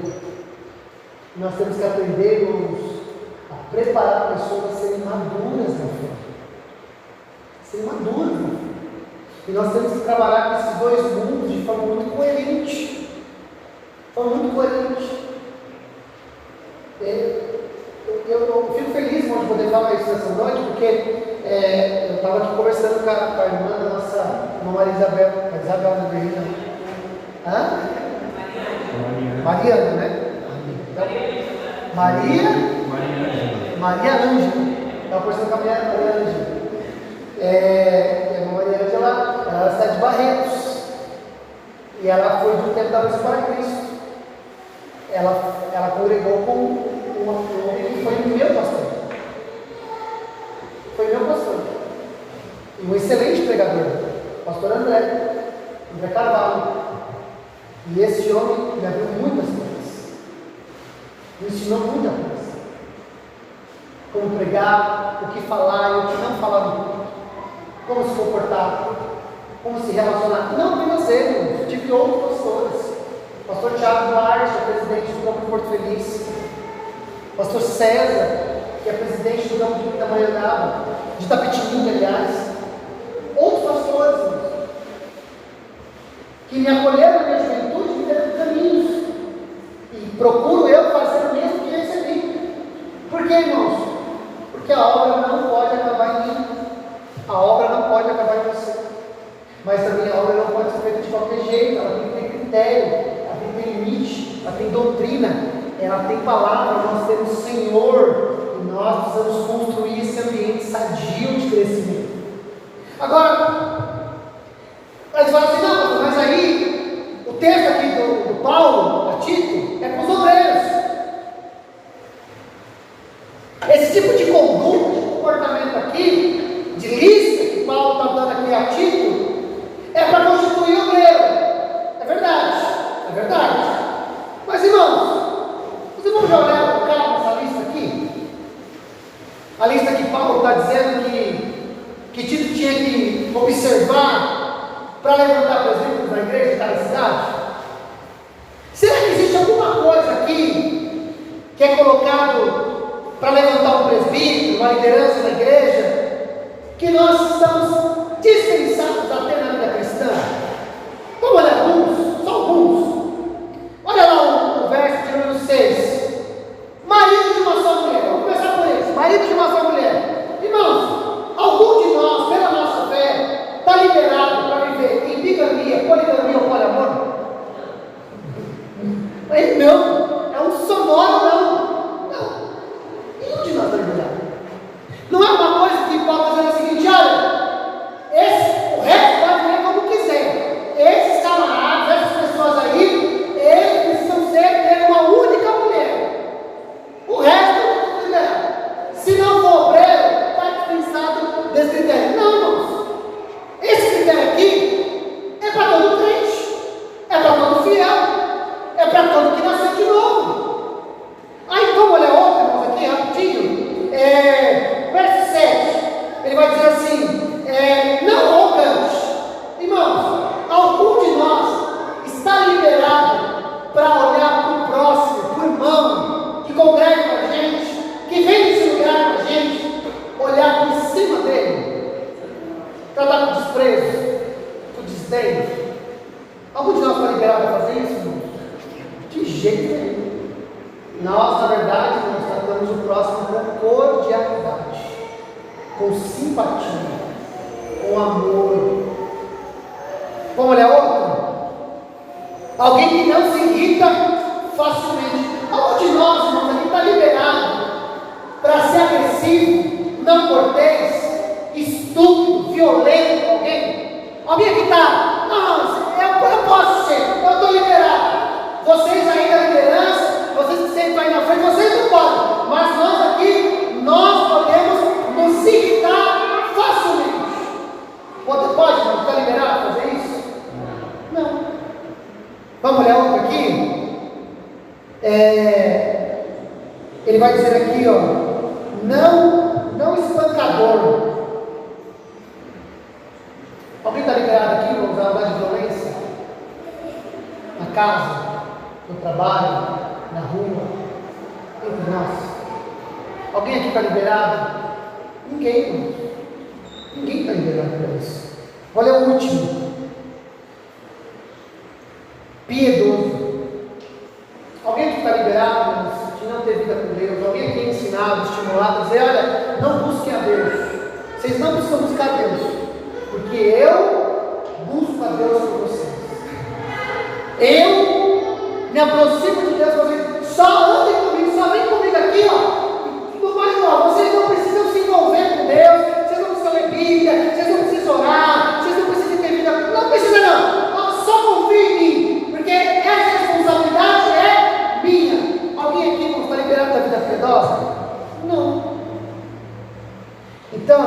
Nós temos que aprender, irmãos, a preparar pessoas a serem maduras na fé. Serem maduras na fé. E nós temos que trabalhar com esses dois mundos de forma muito coerente. De forma muito coerente. Eu fico feliz, irmão, de poder falar isso nessa noite, porque eu estava aqui conversando com a irmã da nossa irmã Maria Isabel. A Isabel não veio, não. Hã? Mariana, né? Então, Maria Ângela. Estava conversando com a Maria Ângela. A irmã Maria Ângela, ela é da cidade de Barretos. E ela foi de um tempo da luz para Cristo. Ela congregou com um homem que foi meu pastor. Foi meu pastor. E um excelente pregador. Pastor André Carvalho. E esse homem me abriu muitas coisas. Me ensinou muita coisa. Como pregar, o que falar e o que não falar no culto. Como se comportar, como se relacionar. Não apenas ele, tive outros pastores. Pastor Tiago Duarte, é presidente do Campo de Porto Feliz. Pastor César, que é presidente do Campo de Itamanhandaba, de Itapetininga, aliás. Outros pastores, irmãos, que me acolheram na minha juventude e me deram caminhos. E procuro eu fazer o mesmo que recebi. Por quê, irmãos? Porque a obra não pode acabar em mim. A obra não pode acabar em você. Mas também a obra não pode ser feita de qualquer jeito. Ela tem que ter critério, ela tem que ter limite, ela tem doutrina, ela tem palavra. Nós temos Senhor e nós precisamos construir esse ambiente sadio de crescimento. Agora, eles falam assim: não, mas aí o texto aqui do Paulo, a Tito, é para os obreiros. Esse tipo de conduta, de comportamento aqui, de lista que Paulo está dando aqui a Tito, é para constituir obreiro. É verdade, é verdade. Mas irmãos, os irmãos já olharam com calma essa lista aqui? A lista que Paulo está dizendo que Tito tinha que observar para levantar presbíteros na igreja de cada cidade? Será que existe alguma coisa aqui que é colocado para levantar um presbítero, uma liderança na igreja, que nós estamos dispensados a ter na vida cristã? Vamos olhar alguns, só alguns. Olha lá o verso de número 6. Marido de uma só mulher. Vamos começar por esse. Marido de uma só mulher. Irmãos, algum de nós, pela nossa fé, está liberado para viver em bigamia, poligamia ou poliamor? Mas não, é um sonoro não. Nenhum de nós está liberado. Não é uma coisa que Paulo está dizendo o seguinte: olha, o resto pode viver como quiser. Esses camaradas, essas pessoas aí, eles precisam ter uma única mulher. O resto é tudo liberado. Se não for obreiro, está dispensado desse critério. Não, irmãos. Esse critério aqui é para todo crente, é para todo fiel, é para todo que nasceu de novo. Aí vamos olhar outro, irmãos, aqui rapidinho. Verso 7, ele vai dizer assim: não arrogante. Irmãos, algum de nós está liberado para olhar para o próximo, para o irmão que congrega com a gente, que vem nesse lugar com a gente, olhar por cima dele, tratar com desprezo, com desdém. Algum de nós está liberado para fazer isso, irmão? De jeito nenhum. Nós, na verdade, nós tratamos o próximo com cordialidade, com simpatia, com amor. Vamos olhar outro? Alguém que não se irrita facilmente. Algum de nós, irmãos, aqui está liberado para ser agressivo, não cortês, estúpido, violento com alguém? Alguém aqui está: não, eu posso ser, eu estou liberado. Vocês aí da liderança, vocês que sentam aí na frente, vocês não podem, mas nós aqui, nós podemos nos irritar facilmente. Pode, não está liberado para fazer isso? Não. Vamos olhar outro aqui? Ele vai dizer aqui, ó, não espancador. Alguém está liberado aqui para usar de violência? Na casa, no trabalho, na rua, entre nós. Alguém aqui está liberado? Ninguém. Ninguém está liberado para isso. Olha o último. Piedoso. Alguém que está liberado de não ter vida com Deus, alguém que é ensinado, estimulado, dizer, olha, não busquem a Deus. Vocês não precisam buscar a Deus, porque eu busco a Deus por vocês. Eu me aproximo de Deus, vocês só andem comigo, só vem comigo aqui, ó. Vocês não precisam se envolver com Deus, vocês não precisam ler Bíblia, vocês não precisam orar, vocês não precisam ter vida, não precisa não, só confie em mim, porque essa responsabilidade é minha. Alguém aqui não está liberado da vida piedosa? Não. Então,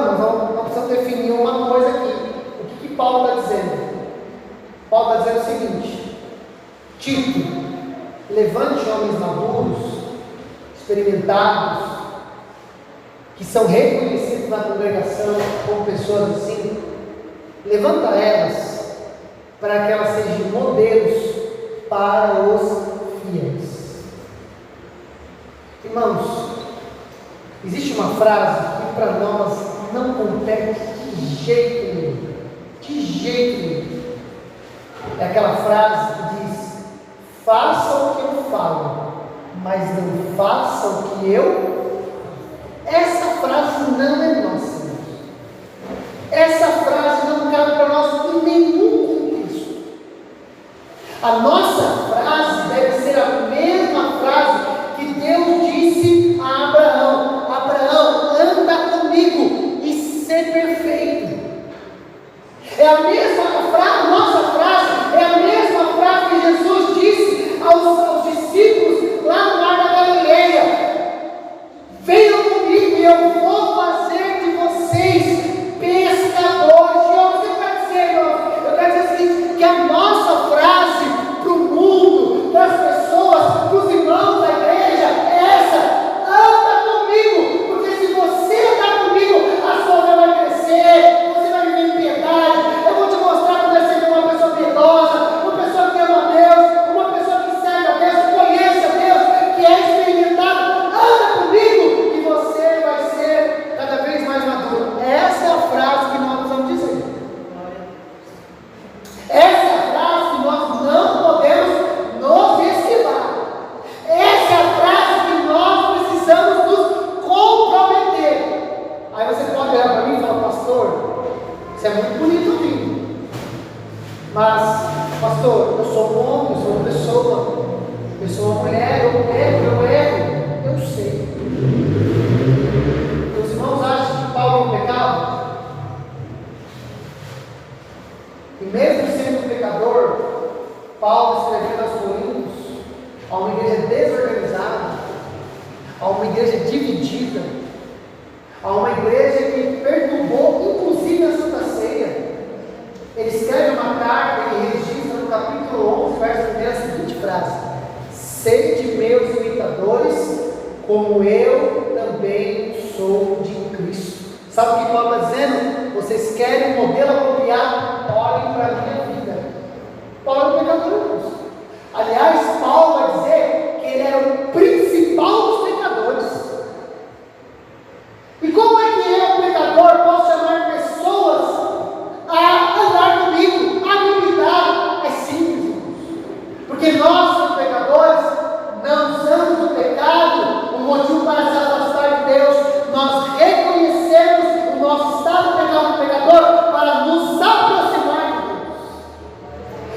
nós precisamos definir uma coisa aqui. O que Paulo está dizendo? Paulo está dizendo o seguinte: Tito, levante homens maduros, experimentados, que são reconhecidos na congregação como pessoas assim, levanta elas para que elas sejam modelos para os fiéis. Irmãos, existe uma frase que para nós não compete de jeito nenhum. De jeito nenhum. É aquela frase que diz: faça o que eu falo, mas não faça o que eu. Essa frase não é nossa. Essa frase não cabe para nós em nenhum contexto. A nossa frase deve ser a mesma frase que Deus disse a Abraão: Abraão, anda comigo e ser perfeito. É a mesma frase, nossa frase é a mesma frase que Jesus disse aos discípulos lá no mar da Galileia: venham comigo e eu vou fazer de vocês pescadores de homens. Eu quero dizer, irmão, eu quero dizer o seguinte, que a nossa frase para o mundo, para as pessoas, para os irmãos da igreja é essa: anda comigo, porque se você andar comigo, a sua fé vai crescer, você vai viver em piedade. Eu vou te mostrar como é ser uma pessoa piedosa, uma pessoa que ama a Deus, uma pessoa que serve a Deus, que conhece a Deus, que é experimentado. Anda comigo e você vai ser cada vez mais maduro. Essa é a frase que nós precisamos dizer. Essa é a frase que nós não podemos nos esquivar. Essa é a frase que nós precisamos nos comprometer. Aí você pode olhar para mim e falar: pastor, isso é muito bonito ouvir, mas pastor, eu sou um homem, eu sou uma pessoa, eu sou uma mulher, eu erro. Eu sei. Os irmãos acham que Paulo pecava? E mesmo sendo pecador, Paulo escrevendo aos Coríntios, a uma igreja desorganizada, a uma igreja dividida, a uma igreja que perturbou inclusive a Santa Ceia. Ele escreve uma carta e registra no capítulo 11, verso 1, a seguinte frase: sede meus imitadores, como eu também sou de Cristo. Sabe o que Paulo está dizendo? Vocês querem um modelo apropriado? Olhem para a minha vida. Paulo é um pecador, irmãos. Aliás, Paulo vai dizer que ele era o principal dos pecadores. E como é que eu, pecador, posso chamar pessoas a andar comigo, a me imitar? É simples, irmãos. Porque nós, pecadores, não usamos o pecado, o motivo para se afastar de Deus. Nós reconhecemos o nosso estado pecador para nos aproximar de Deus.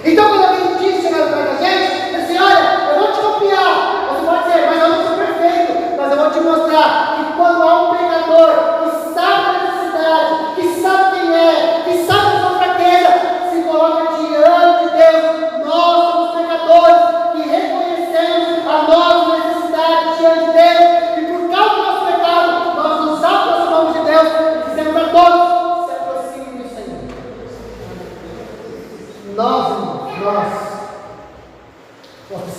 Então, quando alguém diz, chegando perto da gente, diz assim: olha, eu vou te copiar. Você pode dizer: mas eu não sou perfeito. Mas eu vou te mostrar que quando há um pecador que sabe a necessidade, que sabe quem é, que sabe a sua fraqueza, se coloca diante de Deus. Nós somos pecadores que reconhecemos a nossa necessidade diante de Deus, e por causa do nosso pecado, nós nos aproximamos de Deus e dizemos a todos: se aproximem do Senhor. Nós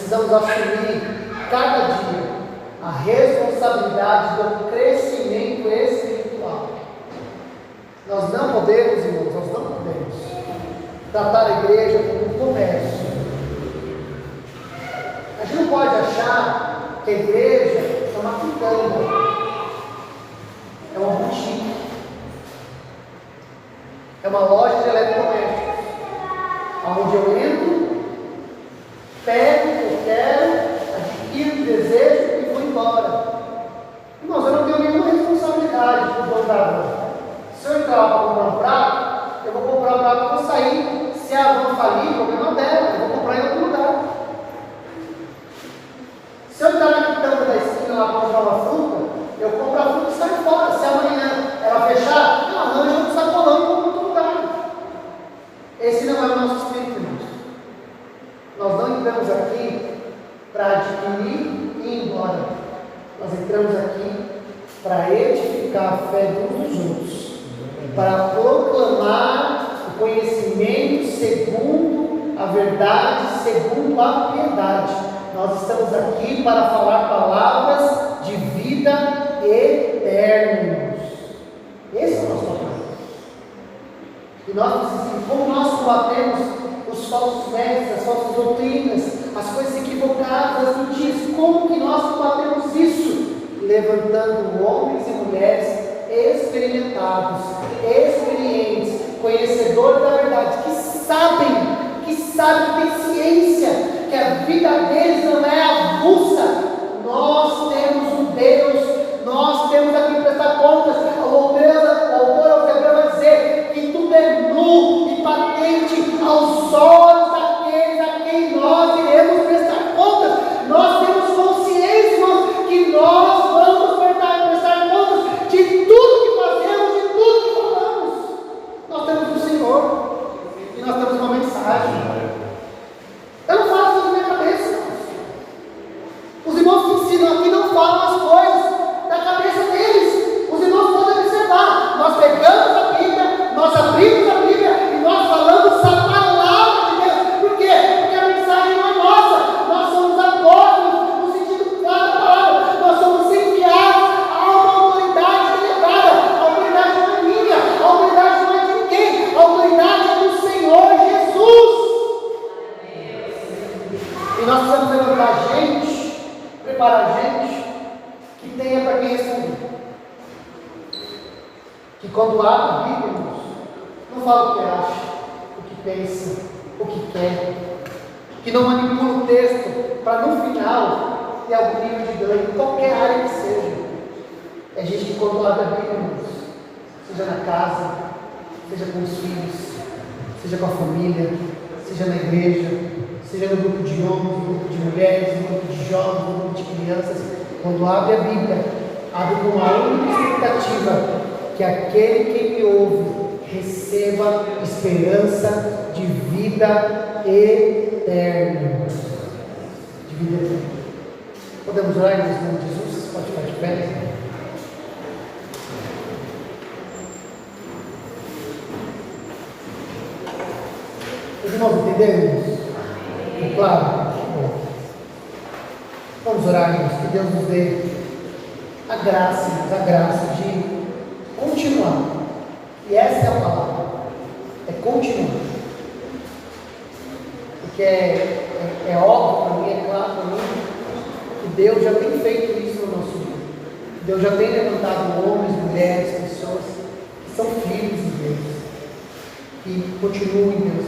precisamos assumir cada dia a responsabilidade do crescimento espiritual. Nós não podemos, irmãos, nós não podemos tratar a igreja como um comércio. A gente não pode achar que a igreja é uma quitanda, é uma boutique, é uma loja de eletrodomésticos, onde eu entro, pego o que eu quero, adquiro o desejo e vou embora. Irmãos, eu não tenho nenhuma responsabilidade com o dono da van. Se eu entrar lá para comprar um prato, eu vou comprar um prato e vou sair. Se a van falir, o problema dela, eu vou comprar em outro lugar. Se eu entrar na quitanda da esquina lá para comprar uma fruta, eu compro a fruta e saio fora. Se amanhã ela fechar, eu arranjo outro sacolão e vou para outro lugar. Esse não é o nosso espírito, irmãos. Nós não entramos aqui para adquirir e ir embora. Nós entramos aqui para edificar a fé uns dos outros, para proclamar o conhecimento segundo a verdade, segundo a piedade. Nós estamos aqui para falar palavras de vida eterna. Esse é o nosso papel. E nós precisamos, como nós combatemos os falsos mestres, as falsas doutrinas, as coisas equivocadas, as mentiras, como que nós combatemos isso? Levantando homens e mulheres experimentados, experientes, conhecedores da verdade, que sabem, que têm ciência, que a vida deles não é avulsa. Nós temos um Deus, nós temos aqui que prestar contas. O autor aos Hebreus vai dizer que tudo é nu e patente aos olhos daqueles a quem nós iremos prestar contas. Nós temos consciência, irmãos, que nós vamos prestar contas de tudo que fazemos, de tudo que falamos. Nós temos o Senhor e nós temos uma mensagem. Eu não falo isso na minha cabeça. Os irmãos que ensinam aqui não falam as coisas da cabeça deles. Os irmãos podem observar. Nós pegamos a Bíblia, nós abrimos a Bíblia e nós falamos a palavra de Deus. Por quê? Porque a mensagem não é nossa. Nós somos apóstolos no sentido claro da palavra. Nós somos enviados a uma autoridade delegada. A autoridade não é minha, a autoridade não é de ninguém. A autoridade é do Senhor Jesus. E nós precisamos levantar gente, preparar gente que tenha para quem responder. Que quando abre a Bíblia, irmãos, não fala o que acha, o que pensa, o que quer. Que não manipula o texto para no final ter algum nível de ganho, em qualquer área que seja. É gente que quando abre a Bíblia, irmãos, seja na casa, seja com os filhos, seja com a família, seja na igreja, seja no grupo de homens, no grupo de mulheres, no grupo de jovens, no grupo de crianças, quando abre a Bíblia, abre com uma única expectativa, que aquele que me ouve receba esperança de vida eterna. De vida eterna. Podemos orar em nome de Jesus? Pode ficar de pé. Os irmãos entenderam? Claro? Vamos orar, irmãos, que Deus nos dê a graça de continuar. E essa é a palavra, é continuar. Porque é óbvio para mim, é claro para mim, que Deus já tem feito isso no nosso dia. Deus já tem levantado homens, mulheres, pessoas que são filhos de Deus, que continuam em Deus.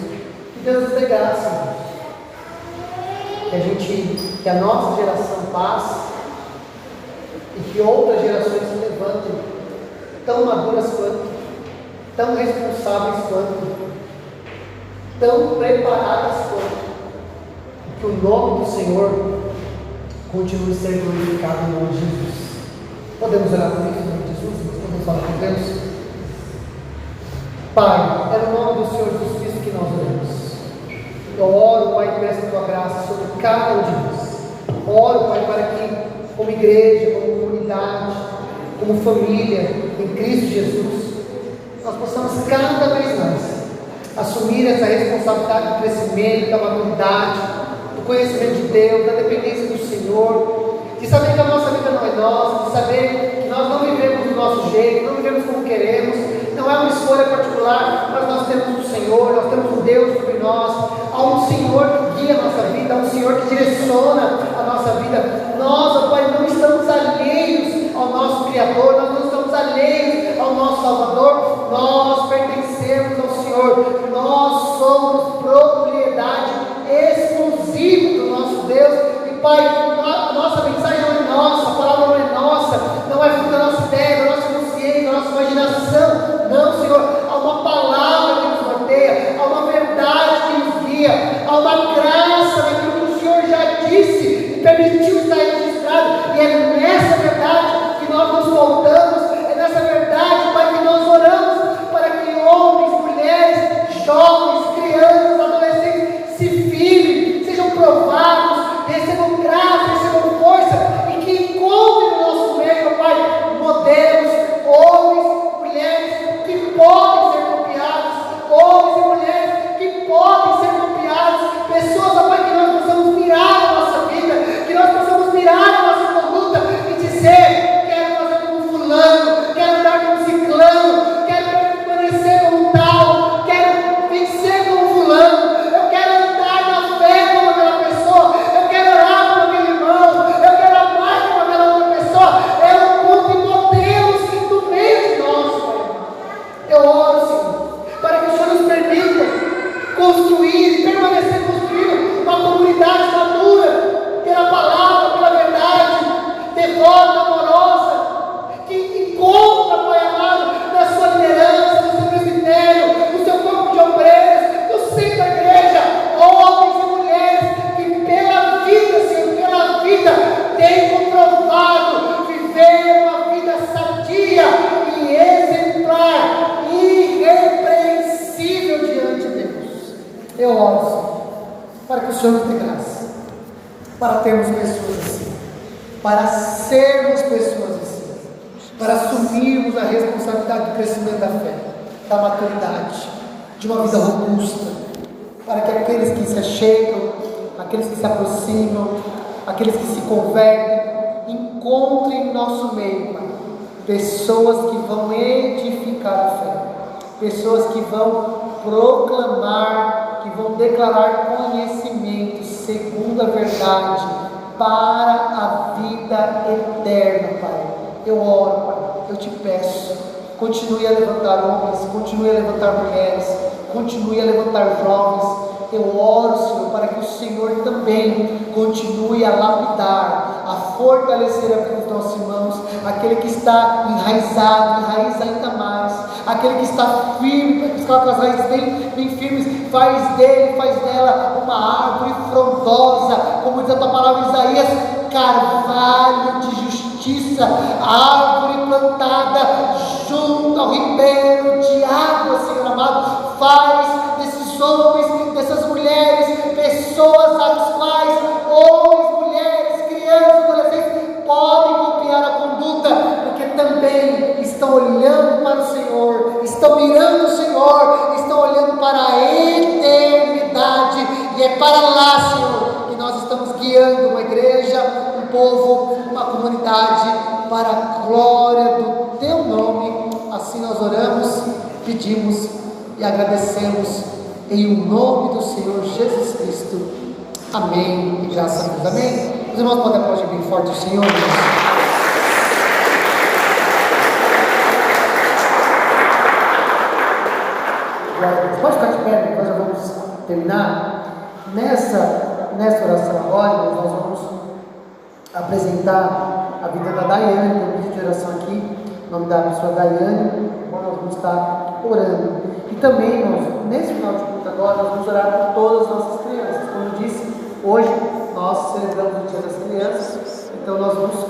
Que Deus nos dê graça, irmãos. Que a nossa geração passe e que outras gerações se levantem tão maduras quanto, tão responsáveis quanto, tão preparadas quanto, e que o nome do Senhor continue sendo glorificado em nome de Jesus. Podemos orar por isso em nome de Jesus? Podemos falar com Deus? Pai, é no nome do Senhor Jesus Cristo que nós oramos. Eu oro, Pai, peço a tua graça sobre cada um de nós. Oro, Pai, para que, como igreja, como comunidade, como família, em Cristo Jesus, nós possamos cada vez mais assumir essa responsabilidade do crescimento, da maturidade, do conhecimento de Deus, da dependência do Senhor, de saber que a nossa vida não é nossa, de saber que nós não vivemos do nosso jeito, não vivemos como queremos, não é uma escolha particular, mas nós temos o Senhor, nós temos um Deus sobre nós, há um Senhor que guia a nossa vida, há um Senhor que direciona a nossa vida. Nós, ó Pai, não estamos alheios ao nosso Criador, nós não estamos alheios ao nosso Salvador, nós pertencemos ao Senhor, nós somos propriedade exclusiva do nosso Deus. E Pai, a nossa mensagem não é nossa, a palavra não é nossa, não é fruto da nossa ideia, da nossa consciência, da nossa imaginação. Não, Senhor, há uma palavra que nos norteia, há uma verdade que nos guia, há uma graça daquilo que o Senhor já disse e permitiu estar registrado. E é nessa verdade que nós nos voltamos, é nessa verdade, Pai, que nós oramos para que homens, mulheres, jovens, crianças, adolescentes se firmem, sejam provados, recebam graça, recebam força e que encontrem no nosso meio, Pai, modelos, homens, mulheres que podem ser copiados, homens e mulheres que podem ser copiados, pessoas, Pai, que nós possamos mirar a nossa vida, que nós possamos mirar a nossa conduta e dizer: quero fazer como fulano, quero andar como ciclano, quero permanecer como tal, quero vencer como fulano, eu quero andar na fé como aquela pessoa, eu quero orar como aquele irmão, eu quero amar como aquela outra pessoa. Eu encontro modelos no meio de nós, Pai. Eu oro, Senhor, para que o Senhor nos permita construir e permanecer construindo uma comunidade madura pela palavra, pela verdade, devota, amorosa, que encontra, Pai amado, na sua liderança, no seu presbitério, no seu corpo de obreiros, no centro da igreja, homens e mulheres que pela vida, Senhor, pela vida, têm comprovado viver uma vida sadia e exemplar, irrepreensível diante de Deus. Eu oro, Senhor, para que o Senhor nos dê graça, para termos pessoas assim, para sermos pessoas assim, para assumirmos a responsabilidade do crescimento da fé, da maturidade, de uma vida robusta, para que aqueles que se achegam, aqueles que se aproximam, aqueles que se convertem, encontrem em nosso meio, Pai, pessoas que vão edificar a fé, pessoas que vão proclamar, que vão declarar conhecimento segundo a verdade para a vida eterna, Pai. Eu oro, Pai, eu te peço, continue a levantar homens, continue a levantar mulheres, continue a levantar jovens. Eu oro, Senhor, para que o Senhor também continue a lapidar, a fortalecer a vida dos nossos irmãos, aquele que está enraizado, enraiza ainda mais, aquele que está firme, que está com as raízes bem firmes, faz dela uma árvore frondosa, como diz a tua palavra em Isaías, carvalho de justiça, árvore plantada junto ao ribeiro de água, Senhor amado. Faz desses homens, dessas mulheres, pessoas às quais homens, mulheres, crianças, adolescentes podem copiar a conduta, porque também estão olhando para o Senhor, estão mirando o Senhor, estão olhando para a eternidade, e é para lá, Senhor, que nós estamos guiando uma igreja, um povo, uma comunidade, para a glória do Teu nome. Assim nós oramos, pedimos e agradecemos em o nome do Senhor Jesus Cristo. Amém. E graças a Deus. Amém. Os irmãos podem aplaudir bem forte o Senhor. Pode ficar de pé, nós já vamos terminar. Nessa oração agora, nós vamos apresentar a vida da Daiane, tem um pedido de oração aqui, o nome da pessoa Daiane, nós vamos estar orando. E também, nesse final de culto agora, nós vamos orar por todas as nossas crianças. Como eu disse, hoje nós celebramos o Dia das Crianças, então nós estamos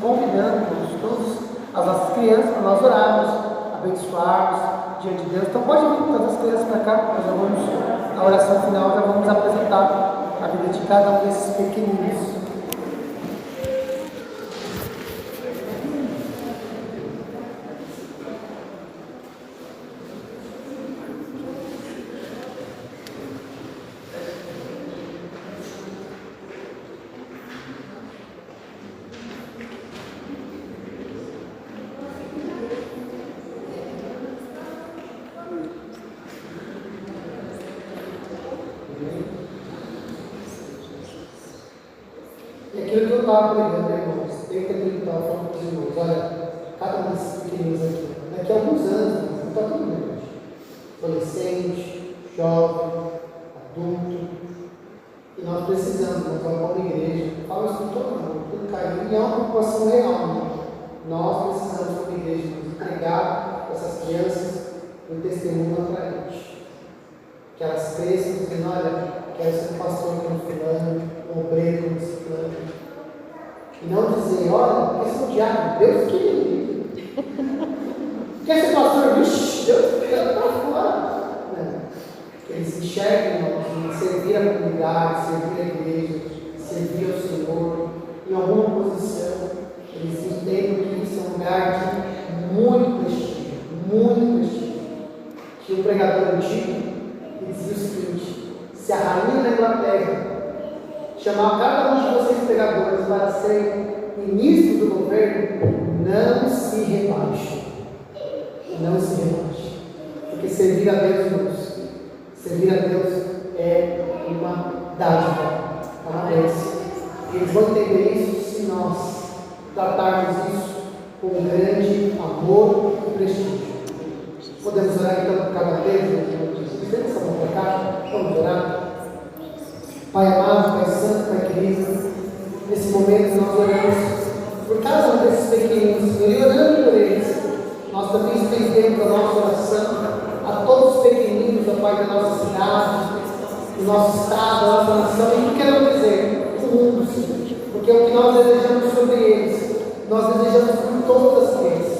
convidando todas as nossas crianças para nós orarmos, abençoarmos diante de Deus. Então pode vir todas as crianças para cá, nós já vamos, na oração final, já vamos apresentar a vida de cada um desses pequeninos. estava pregando, irmãos, desde que eu estava falando com os irmãos, olha, cada um desses pequeninos aqui, daqui a alguns anos, não está tudo bem, adolescente, jovem, adulto, e nós precisamos, nós vamos como igreja, falo isso com todo mundo, tudo carinho, e é uma preocupação real, né? Nós precisamos como igreja nos entregar para essas crianças um testemunho atraente, que elas cresçam dizendo, olha, quero ser um pastor como fulano, um obreiro como fulano, e não dizer, olha, quer ser um diabo, Deus que quer ser pastor, vixe, Deus que está fora. Eles enxergam em servir a comunidade, servir a igreja, servir ao Senhor, em alguma posição. Eles entendem que isso é um lugar de muito prestígio, muito prestígio. Que o pregador antigo dizia o seguinte: se a rainha da Inglaterra chamar cada um de vocês pregadores para ser ministro do governo, não se rebaixe. Não se rebaixe. Porque servir a Deus, irmãos, servir a Deus é uma dádiva, é uma bênção. Eles vão entender isso se nós tratarmos isso com grande amor e prestígio. Podemos orar então por cada vez? Vamos orar. Pai amado, Pai santo, Pai querido, nesse momento nós oramos por cada um desses pequeninos, Senhor, e orando por eles, nós também estendemos a nossa oração a todos os pequeninos, ó Pai, da nossa cidade, do nosso estado, da nossa nação, e que quero dizer, do mundo, Senhor, porque é o que nós desejamos sobre eles, nós desejamos por todas as crianças.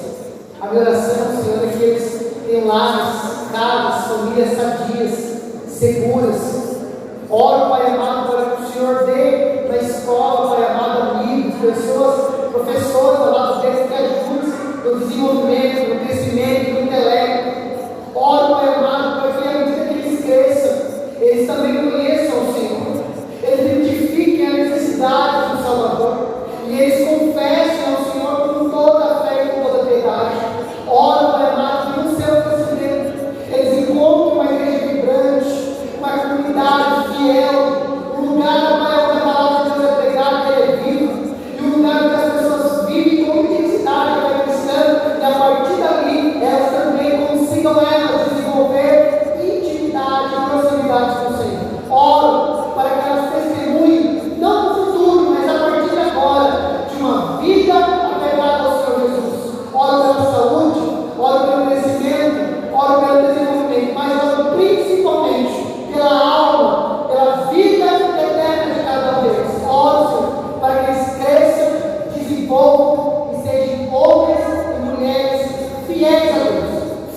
A minha oração, Senhor, é que eles tenham lares, casas, famílias sadias, seguras. Oro, Pai amado, para que o Senhor dê na escola, Pai amado, amigos, pessoas, professores ao lado deles, que ajudem no desenvolvimento, no crescimento, no intelecto. Oro, Pai amado, para que à medida que eles cresçam, eles também conheçam o Senhor, eles identifiquem a necessidade do Salvador e eles confessem ao Senhor com toda a fé e com toda a piedade. Oro, Pai amado, que no seu crescimento eles encontrem uma igreja vibrante, uma comunidade fiel, um lugar, Pai, onde a palavra de Deus é pregada e é viva, e um lugar onde as pessoas vivem com identidade, Pai cristã, e a partir dali elas também consigam desenvolver intimidade e proximidade com o Senhor. Oro para que elas testemunhem, não no futuro, mas a partir de agora, de uma vida apegada ao Senhor Jesus. Oro pela saúde, oro pelo crescimento, oro pelo desenvolvimento, mas oro principalmente pela alma, pela vida eterna de cada um deles. Oro, Senhor, para que eles cresçam, desenvolvam e sejam homens e mulheres fiéis a Deus,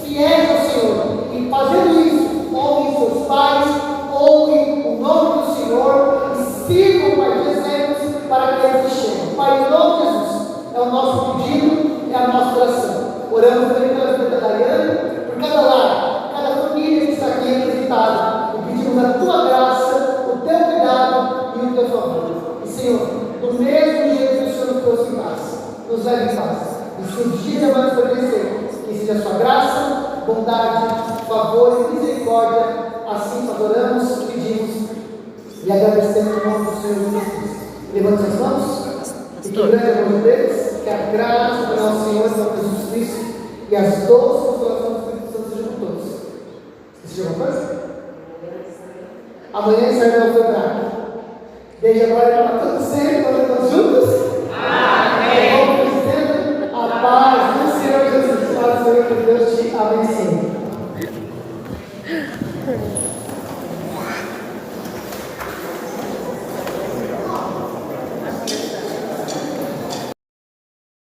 fiéis ao Senhor, e fazendo isso, honrem seus pais, honrem o nome do Senhor e sirvam, Pai, de exemplos para que eles cheguem. Pai, em nome de Jesus, é o nosso pedido, é a nossa oração. Oramos também pela vida da Daiane, por cada lar, cada família que está aqui representada, e pedimos a tua graça, o teu cuidado e o teu favor. E Senhor, do mesmo jeito que o Senhor nos trouxe em paz, nos leve em paz. E se os dias mais estabelecer, que seja a sua graça, bondade, favor e misericórdia, assim adoramos, pedimos e agradecemos em nome do Senhor Jesus. Levante as mãos e que grande amor de Deus, que a graça do nosso Senhor Jesus Cristo e as doces consolações do Espírito Santo sejam com todos. Esqueci alguma coisa? Amanhã Israel foi para desde agora para todos sempre, todos juntos. Amém. Vamos dizendo a paz do Senhor Jesus. Para o Senhor, que Deus te abençoe.